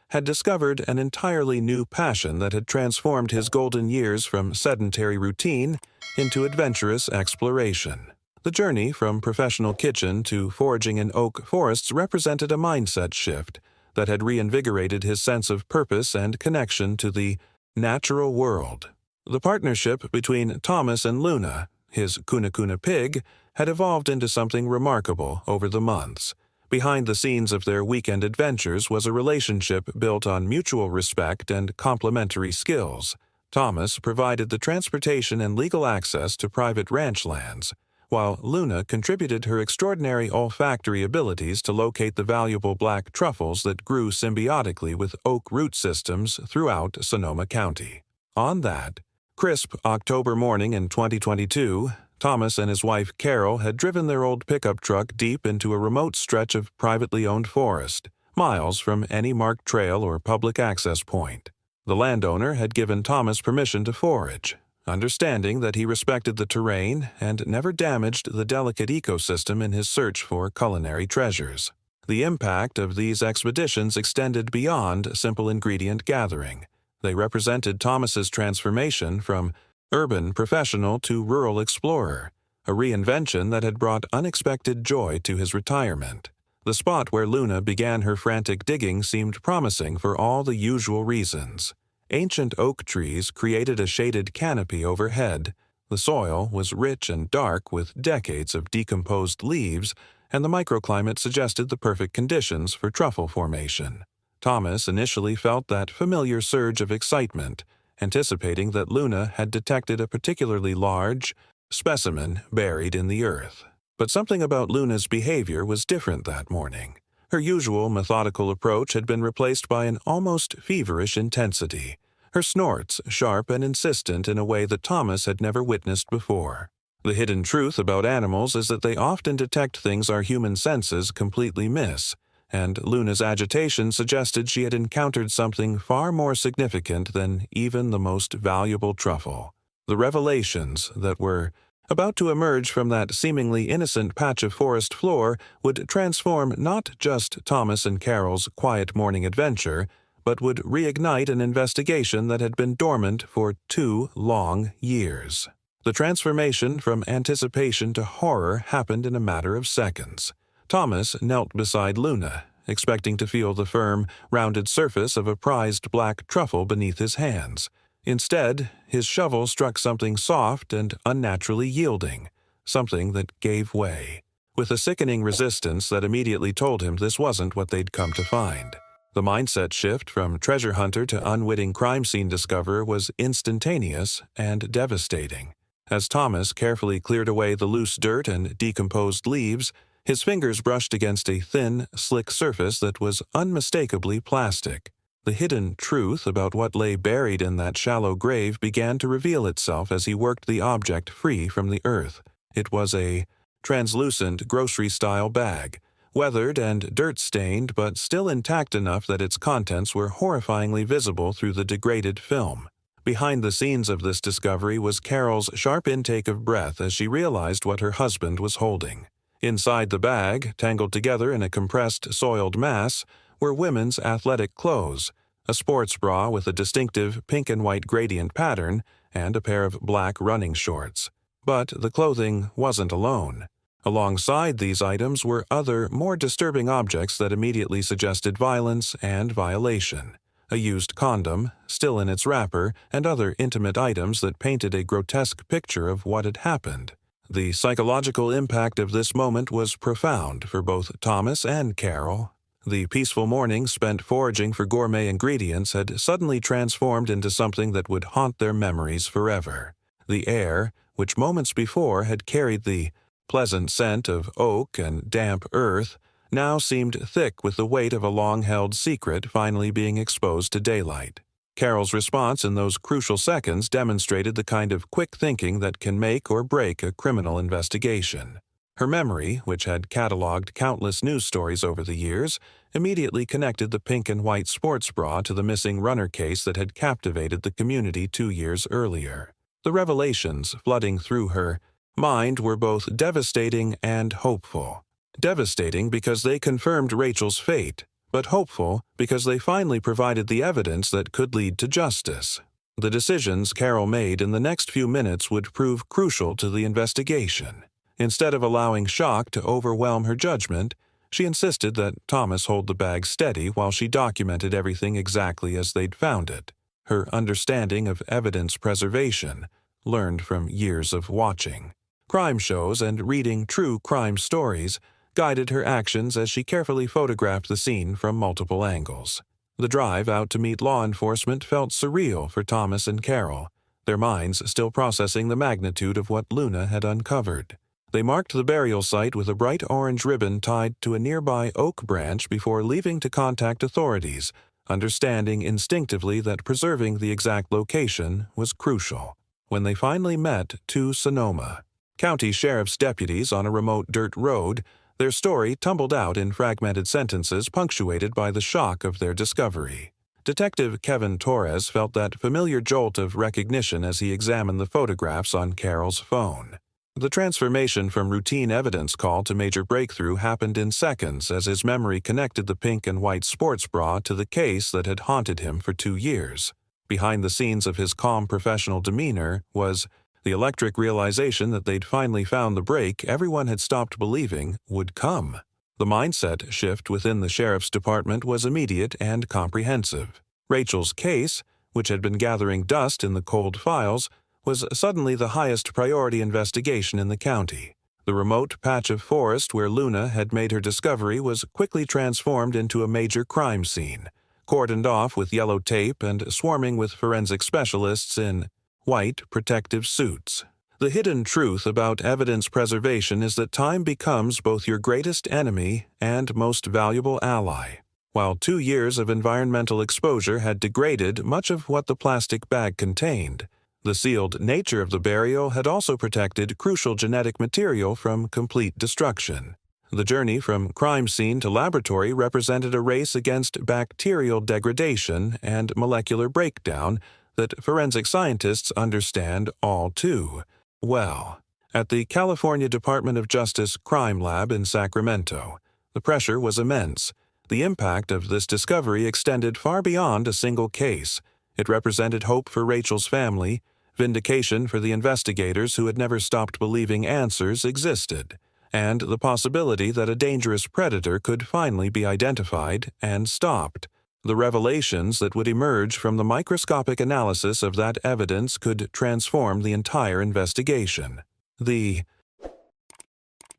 had discovered an entirely new passion that had transformed his golden years from sedentary routine into adventurous exploration. The journey from professional kitchen to foraging in oak forests represented a mindset shift that had reinvigorated his sense of purpose and connection to the natural world. The partnership between Thomas and Luna, his Kuna pig, had evolved into something remarkable over the months. Behind the scenes of their weekend adventures was a relationship built on mutual respect and complementary skills. Thomas provided the transportation and legal access to private ranch lands, while Luna contributed her extraordinary olfactory abilities to locate the valuable black truffles that grew symbiotically with oak root systems throughout Sonoma County. On that crisp October morning in 2022, Thomas and his wife Carol had driven their old pickup truck deep into a remote stretch of privately owned forest, miles from any marked trail or public access point. The landowner had given Thomas permission to forage, understanding that he respected the terrain and never damaged the delicate ecosystem in his search for culinary treasures. The impact of these expeditions extended beyond simple ingredient gathering. They represented Thomas's transformation from urban professional to rural explorer, a reinvention that had brought unexpected joy to his retirement. The spot where Luna began her frantic digging seemed promising for all the usual reasons. Ancient oak trees created a shaded canopy overhead. The soil was rich and dark with decades of decomposed leaves, and the microclimate suggested the perfect conditions for truffle formation. Thomas initially felt that familiar surge of excitement, anticipating that Luna had detected a particularly large specimen buried in the earth. But something about Luna's behavior was different that morning. Her usual methodical approach had been replaced by an almost feverish intensity, her snorts sharp and insistent in a way that Thomas had never witnessed before. The hidden truth about animals is that they often detect things our human senses completely miss, and Luna's agitation suggested she had encountered something far more significant than even the most valuable truffle. The revelations that were about to emerge from that seemingly innocent patch of forest floor would transform not just Thomas and Carol's quiet morning adventure, but would reignite an investigation that had been dormant for 2 long years. The transformation from anticipation to horror happened in a matter of seconds. Thomas knelt beside Luna, expecting to feel the firm, rounded surface of a prized black truffle beneath his hands. Instead, his shovel struck something soft and unnaturally yielding, something that gave way, with a sickening resistance that immediately told him this wasn't what they'd come to find. The mindset shift from treasure hunter to unwitting crime scene discoverer was instantaneous and devastating. As Thomas carefully cleared away the loose dirt and decomposed leaves, his fingers brushed against a thin, slick surface that was unmistakably plastic. The hidden truth about what lay buried in that shallow grave began to reveal itself as he worked the object free from the earth. It was a translucent grocery-style bag, weathered and dirt-stained but still intact enough that its contents were horrifyingly visible through the degraded film. Behind the scenes of this discovery was Carol's sharp intake of breath as she realized what her husband was holding. Inside the bag, tangled together in a compressed, soiled mass, were women's athletic clothes, a sports bra with a distinctive pink and white gradient pattern, and a pair of black running shorts. But the clothing wasn't alone. Alongside these items were other, more disturbing objects that immediately suggested violence and violation. A used condom, still in its wrapper, and other intimate items that painted a grotesque picture of what had happened. The psychological impact of this moment was profound for both Thomas and Carol. The peaceful morning spent foraging for gourmet ingredients had suddenly transformed into something that would haunt their memories forever. The air, which moments before had carried the pleasant scent of oak and damp earth, now seemed thick with the weight of a long-held secret finally being exposed to daylight. Carol's response in those crucial seconds demonstrated the kind of quick thinking that can make or break a criminal investigation. Her memory, which had cataloged countless news stories over the years, immediately connected the pink and white sports bra to the missing runner case that had captivated the community 2 years earlier. The revelations flooding through her mind were both devastating and hopeful. Devastating because they confirmed Rachel's fate, but hopeful because they finally provided the evidence that could lead to justice. The decisions Carol made in the next few minutes would prove crucial to the investigation. Instead of allowing shock to overwhelm her judgment, she insisted that Thomas hold the bag steady while she documented everything exactly as they'd found it. Her understanding of evidence preservation, learned from years of watching crime shows and reading true crime stories, guided her actions as she carefully photographed the scene from multiple angles. The drive out to meet law enforcement felt surreal for Thomas and Carol, their minds still processing the magnitude of what Luna had uncovered. They marked the burial site with a bright orange ribbon tied to a nearby oak branch before leaving to contact authorities, understanding instinctively that preserving the exact location was crucial. When they finally met two Sonoma County Sheriff's deputies on a remote dirt road, their story tumbled out in fragmented sentences punctuated by the shock of their discovery. Detective Kevin Torres felt that familiar jolt of recognition as he examined the photographs on Carol's phone. The transformation from routine evidence call to major breakthrough happened in seconds as his memory connected the pink and white sports bra to the case that had haunted him for 2 years. Behind the scenes of his calm professional demeanor was the electric realization that they'd finally found the break everyone had stopped believing would come. The mindset shift within the sheriff's department was immediate and comprehensive. Rachel's case, which had been gathering dust in the cold files, was suddenly the highest priority investigation in the county. The remote patch of forest where Luna had made her discovery was quickly transformed into a major crime scene, cordoned off with yellow tape and swarming with forensic specialists in white protective suits. The hidden truth about evidence preservation is that time becomes both your greatest enemy and most valuable ally. While 2 years of environmental exposure had degraded much of what the plastic bag contained, the sealed nature of the burial had also protected crucial genetic material from complete destruction. The journey from crime scene to laboratory represented a race against bacterial degradation and molecular breakdown that forensic scientists understand all too well. At the California Department of Justice Crime Lab in Sacramento, the pressure was immense. The impact of this discovery extended far beyond a single case. It represented hope for Rachel's family, vindication for the investigators who had never stopped believing answers existed, and the possibility that a dangerous predator could finally be identified and stopped. The revelations that would emerge from the microscopic analysis of that evidence could transform the entire investigation. The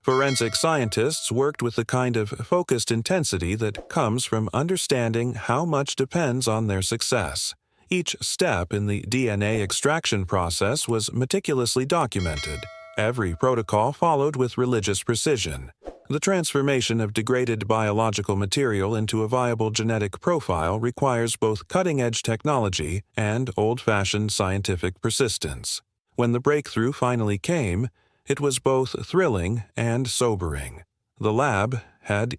forensic scientists worked with the kind of focused intensity that comes from understanding how much depends on their success. Each step in the DNA extraction process was meticulously documented, every protocol followed with religious precision. The transformation of degraded biological material into a viable genetic profile requires both cutting-edge technology and old-fashioned scientific persistence. When the breakthrough finally came, it was both thrilling and sobering. The lab had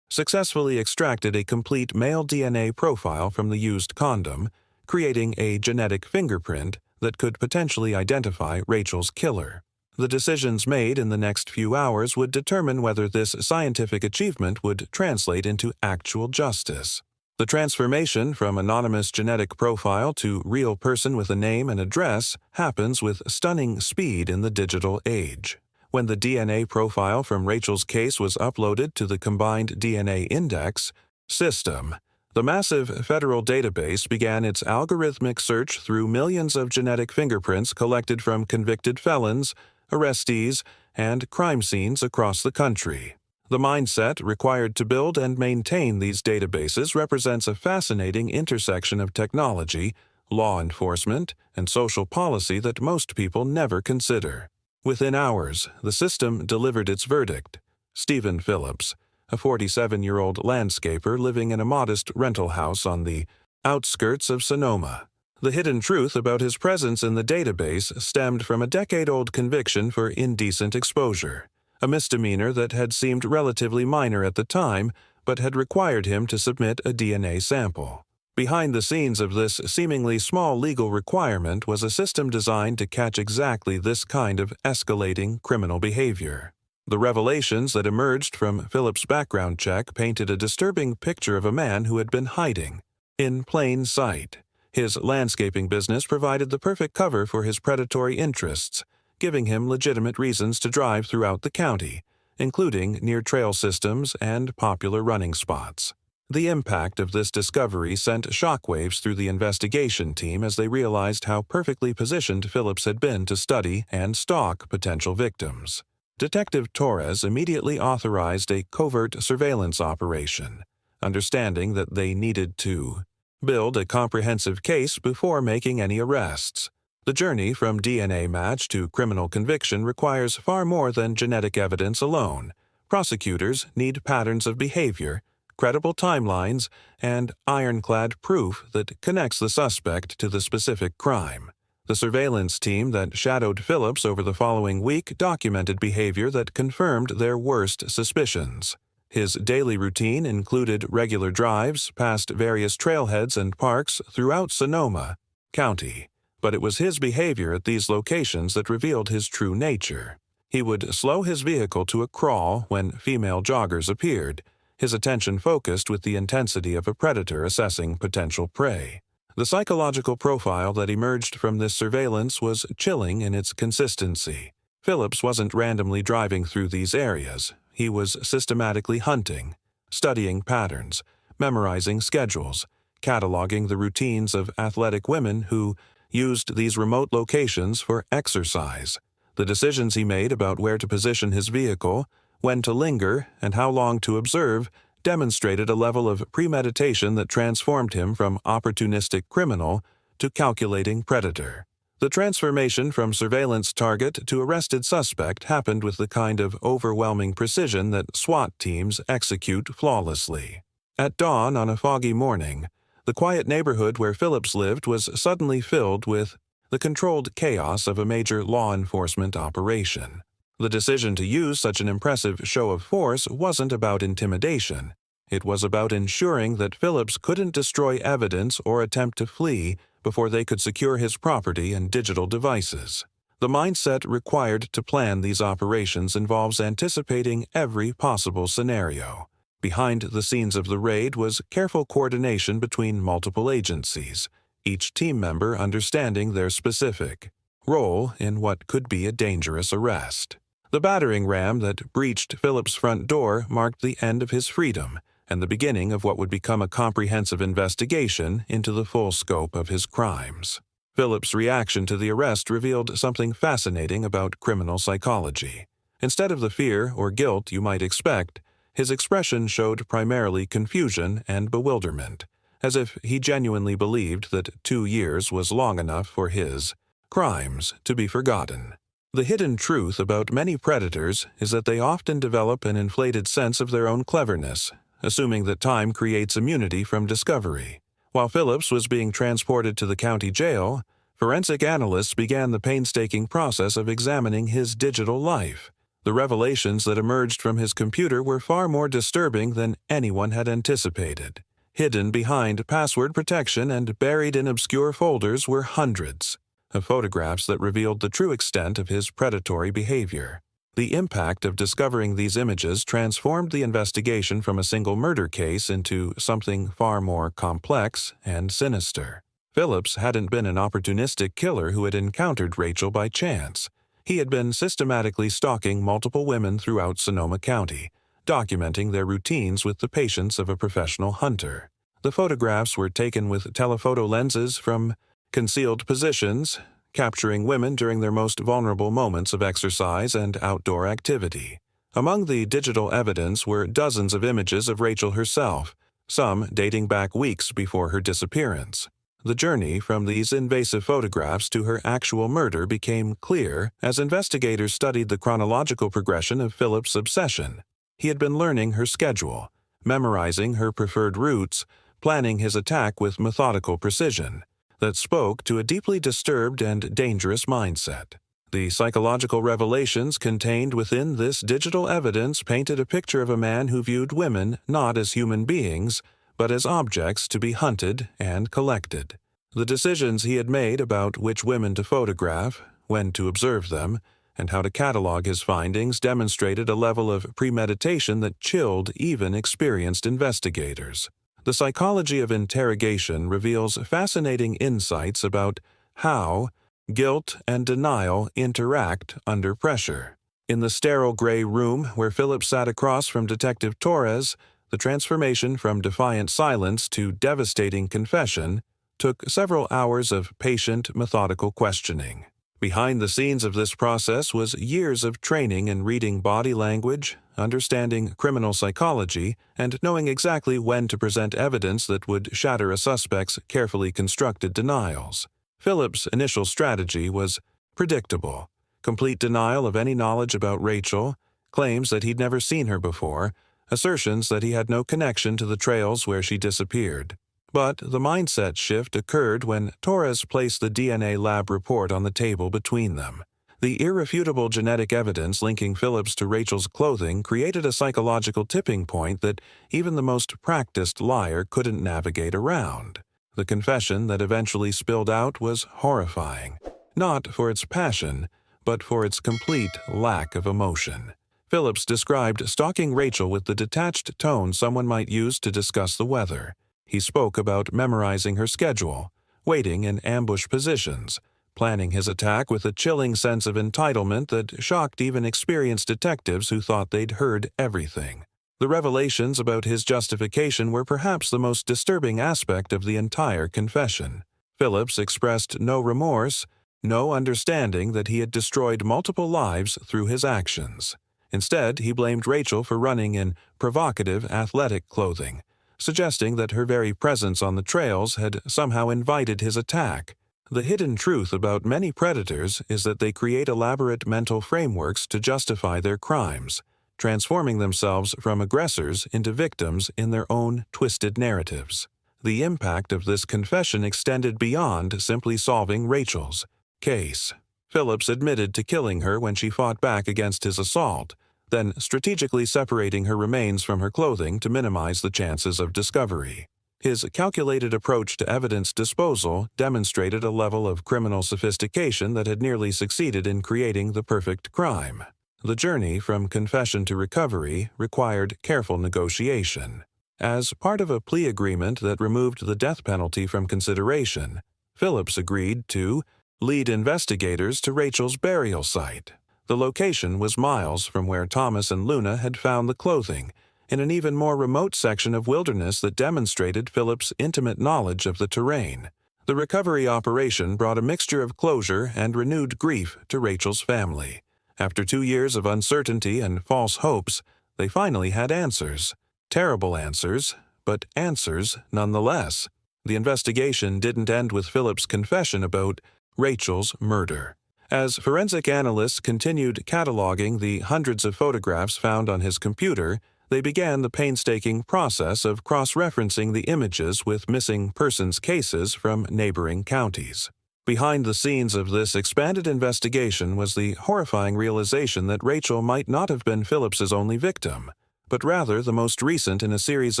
successfully extracted a complete male DNA profile from the used condom, creating a genetic fingerprint that could potentially identify Rachel's killer. The decisions made in the next few hours would determine whether this scientific achievement would translate into actual justice. The transformation from anonymous genetic profile to real person with a name and address happens with stunning speed in the digital age. When the DNA profile from Rachel's case was uploaded to the Combined DNA Index system, the massive federal database began its algorithmic search through millions of genetic fingerprints collected from convicted felons, arrestees, and crime scenes across the country. The mindset required to build and maintain these databases represents a fascinating intersection of technology, law enforcement, and social policy that most people never consider. Within hours, the system delivered its verdict. Stephen Phillips, a 47-year-old landscaper living in a modest rental house on the outskirts of Sonoma. The hidden truth about his presence in the database stemmed from a decade-old conviction for indecent exposure, a misdemeanor that had seemed relatively minor at the time but had required him to submit a DNA sample. Behind the scenes of this seemingly small legal requirement was a system designed to catch exactly this kind of escalating criminal behavior. The revelations that emerged from Phillips' background check painted a disturbing picture of a man who had been hiding in plain sight. His landscaping business provided the perfect cover for his predatory interests, giving him legitimate reasons to drive throughout the county, including near trail systems and popular running spots. The impact of this discovery sent shockwaves through the investigation team as they realized how perfectly positioned Phillips had been to study and stalk potential victims. Detective Torres immediately authorized a covert surveillance operation, understanding that they needed to build a comprehensive case before making any arrests. The journey from DNA match to criminal conviction requires far more than genetic evidence alone. Prosecutors need patterns of behavior, credible timelines, and ironclad proof that connects the suspect to the specific crime. The surveillance team that shadowed Phillips over the following week documented behavior that confirmed their worst suspicions. His daily routine included regular drives past various trailheads and parks throughout Sonoma County, but it was his behavior at these locations that revealed his true nature. He would slow his vehicle to a crawl when female joggers appeared, his attention focused with the intensity of a predator assessing potential prey. The psychological profile that emerged from this surveillance was chilling in its consistency. Phillips wasn't randomly driving through these areas. He was systematically hunting, studying patterns, memorizing schedules, cataloging the routines of athletic women who used these remote locations for exercise. The decisions he made about where to position his vehicle, when to linger, and how long to observe demonstrated a level of premeditation that transformed him from opportunistic criminal to calculating predator. The transformation from surveillance target to arrested suspect happened with the kind of overwhelming precision that SWAT teams execute flawlessly. At dawn on a foggy morning, the quiet neighborhood where Phillips lived was suddenly filled with the controlled chaos of a major law enforcement operation. The decision to use such an impressive show of force wasn't about intimidation. It was about ensuring that Phillips couldn't destroy evidence or attempt to flee before they could secure his property and digital devices. The mindset required to plan these operations involves anticipating every possible scenario. Behind the scenes of the raid was careful coordination between multiple agencies, each team member understanding their specific role in what could be a dangerous arrest. The battering ram that breached Phillips' front door marked the end of his freedom and the beginning of what would become a comprehensive investigation into the full scope of his crimes. Phillips' reaction to the arrest revealed something fascinating about criminal psychology. Instead of the fear or guilt you might expect, his expression showed primarily confusion and bewilderment, as if he genuinely believed that 2 years was long enough for his crimes to be forgotten. The hidden truth about many predators is that they often develop an inflated sense of their own cleverness, assuming that time creates immunity from discovery. While Phillips was being transported to the county jail, forensic analysts began the painstaking process of examining his digital life. The revelations that emerged from his computer were far more disturbing than anyone had anticipated. Hidden behind password protection and buried in obscure folders were hundreds of photographs that revealed the true extent of his predatory behavior. The impact of discovering these images transformed the investigation from a single murder case into something far more complex and sinister. Phillips hadn't been an opportunistic killer who had encountered Rachel by chance. He had been systematically stalking multiple women throughout Sonoma County, documenting their routines with the patience of a professional hunter. The photographs were taken with telephoto lenses from concealed positions, capturing women during their most vulnerable moments of exercise and outdoor activity. Among the digital evidence were dozens of images of Rachel herself, some dating back weeks before her disappearance. The journey from these invasive photographs to her actual murder became clear as investigators studied the chronological progression of Phillips' obsession. He had been learning her schedule, memorizing her preferred routes, planning his attack with methodical precision that spoke to a deeply disturbed and dangerous mindset. The psychological revelations contained within this digital evidence painted a picture of a man who viewed women not as human beings, but as objects to be hunted and collected. The decisions he had made about which women to photograph, when to observe them, and how to catalog his findings demonstrated a level of premeditation that chilled even experienced investigators. The psychology of interrogation reveals fascinating insights about how guilt and denial interact under pressure. In the sterile gray room where Phillips sat across from Detective Torres, the transformation from defiant silence to devastating confession took several hours of patient, methodical questioning. Behind the scenes of this process was years of training in reading body language, understanding criminal psychology, and knowing exactly when to present evidence that would shatter a suspect's carefully constructed denials. Phillips' initial strategy was predictable: complete denial of any knowledge about Rachel, claims that he'd never seen her before, assertions that he had no connection to the trails where she disappeared. But the mindset shift occurred when Torres placed the DNA lab report on the table between them. The irrefutable genetic evidence linking Phillips to Rachel's clothing created a psychological tipping point that even the most practiced liar couldn't navigate around. The confession that eventually spilled out was horrifying, not for its passion, but for its complete lack of emotion. Phillips described stalking Rachel with the detached tone someone might use to discuss the weather. He spoke about memorizing her schedule, waiting in ambush positions, planning his attack with a chilling sense of entitlement that shocked even experienced detectives who thought they'd heard everything. The revelations about his justification were perhaps the most disturbing aspect of the entire confession. Phillips expressed no remorse, no understanding that he had destroyed multiple lives through his actions. Instead, he blamed Rachel for running in provocative athletic clothing, suggesting that her very presence on the trails had somehow invited his attack. The hidden truth about many predators is that they create elaborate mental frameworks to justify their crimes, transforming themselves from aggressors into victims in their own twisted narratives. The impact of this confession extended beyond simply solving Rachel's case. Phillips admitted to killing her when she fought back against his assault, then strategically separating her remains from her clothing to minimize the chances of discovery. His calculated approach to evidence disposal demonstrated a level of criminal sophistication that had nearly succeeded in creating the perfect crime. The journey from confession to recovery required careful negotiation. As part of a plea agreement that removed the death penalty from consideration, Phillips agreed to lead investigators to Rachel's burial site. The location was miles from where Thomas and Luna had found the clothing, in an even more remote section of wilderness that demonstrated Phillips' intimate knowledge of the terrain. The recovery operation brought a mixture of closure and renewed grief to Rachel's family. After 2 years of uncertainty and false hopes, they finally had answers. Terrible answers, but answers nonetheless. The investigation didn't end with Phillips' confession about Rachel's murder. As forensic analysts continued cataloging the hundreds of photographs found on his computer, they began the painstaking process of cross-referencing the images with missing persons cases from neighboring counties. Behind the scenes of this expanded investigation was the horrifying realization that Rachel might not have been Phillips's only victim, but rather the most recent in a series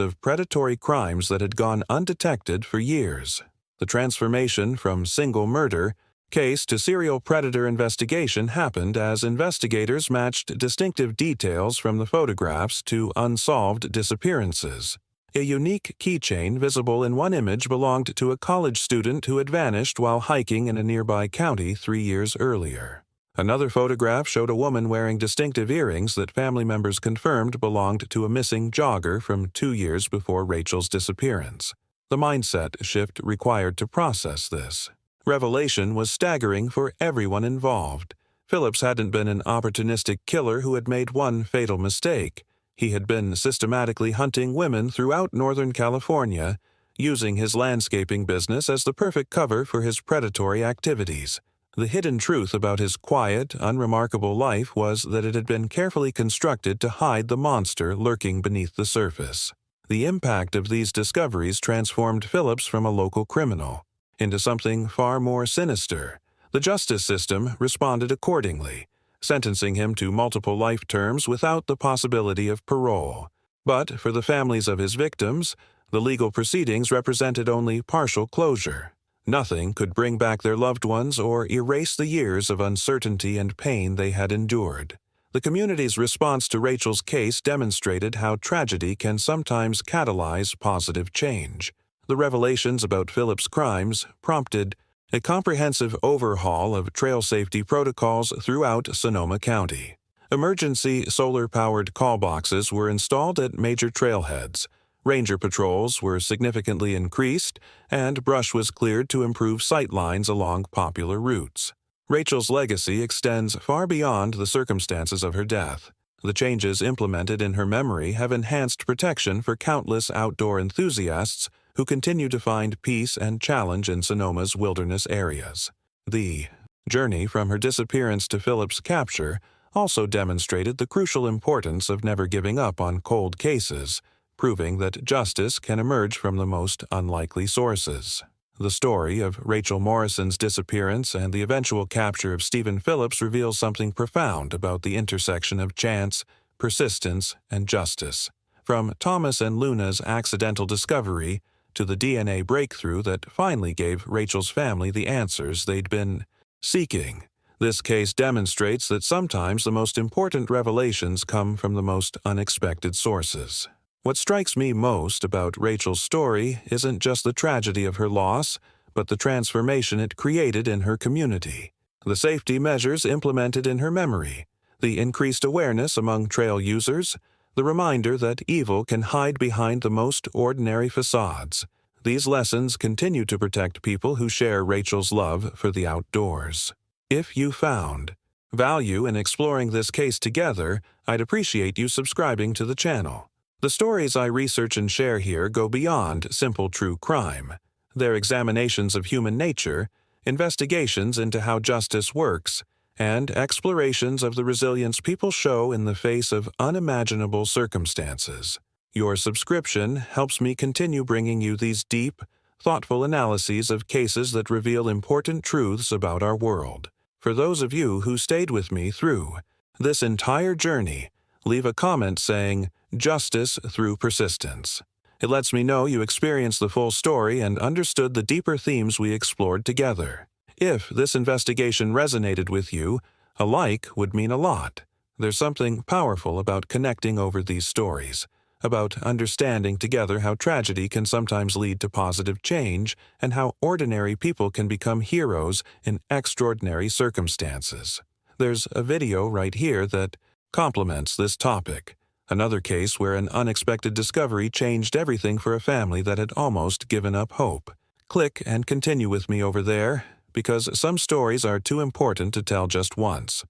of predatory crimes that had gone undetected for years. The transformation from single murder case to serial predator investigation happened as investigators matched distinctive details from the photographs to unsolved disappearances. A unique keychain visible in one image belonged to a college student who had vanished while hiking in a nearby county 3 years earlier. Another photograph showed a woman wearing distinctive earrings that family members confirmed belonged to a missing jogger from 2 years before Rachel's disappearance. The mindset shift required to process this. Revelation was staggering for everyone involved. Phillips hadn't been an opportunistic killer who had made one fatal mistake. He had been systematically hunting women throughout Northern California, using his landscaping business as the perfect cover for his predatory activities. The hidden truth about his quiet, unremarkable life was that it had been carefully constructed to hide the monster lurking beneath the surface. The impact of these discoveries transformed Phillips from a local criminal into something far more sinister, The justice system responded accordingly, sentencing him to multiple life terms without the possibility of parole. But for the families of his victims, the legal proceedings represented only partial closure. Nothing could bring back their loved ones or erase the years of uncertainty and pain they had endured. The community's response to Rachel's case demonstrated how tragedy can sometimes catalyze positive change. The revelations about Philip's crimes prompted a comprehensive overhaul of trail safety protocols throughout Sonoma County. Emergency solar-powered call boxes were installed at major trailheads. Ranger patrols were significantly increased, and brush was cleared to improve sight lines along popular routes. Rachel's legacy extends far beyond the circumstances of her death. The changes implemented in her memory have enhanced protection for countless outdoor enthusiasts who continue to find peace and challenge in Sonoma's wilderness areas. The journey from her disappearance to Philip's capture also demonstrated the crucial importance of never giving up on cold cases, proving that justice can emerge from the most unlikely sources. The story of Rachel Morrison's disappearance and the eventual capture of Stephen Phillips reveals something profound about the intersection of chance, persistence, and justice. From Thomas and Luna's accidental discovery to the DNA breakthrough that finally gave Rachel's family the answers they'd been seeking, this case demonstrates that sometimes the most important revelations come from the most unexpected sources. What strikes me most about Rachel's story isn't just the tragedy of her loss, but the transformation it created in her community. The safety measures implemented in her memory, the increased awareness among trail users, the reminder that evil can hide behind the most ordinary facades. These lessons continue to protect people who share Rachel's love for the outdoors. If you found value in exploring this case together, I'd appreciate you subscribing to the channel. The stories I research and share here go beyond simple true crime. They're examinations of human nature, investigations into how justice works, and explorations of the resilience people show in the face of unimaginable circumstances. Your subscription helps me continue bringing you these deep, thoughtful analyses of cases that reveal important truths about our world. For those of you who stayed with me through this entire journey, leave a comment saying, "Justice through persistence." It lets me know you experienced the full story and understood the deeper themes we explored together. If this investigation resonated with you, a like would mean a lot. There's something powerful about connecting over these stories, about understanding together how tragedy can sometimes lead to positive change and how ordinary people can become heroes in extraordinary circumstances. There's a video right here that complements this topic. Another case where an unexpected discovery changed everything for a family that had almost given up hope. Click and continue with me over there, because some stories are too important to tell just once.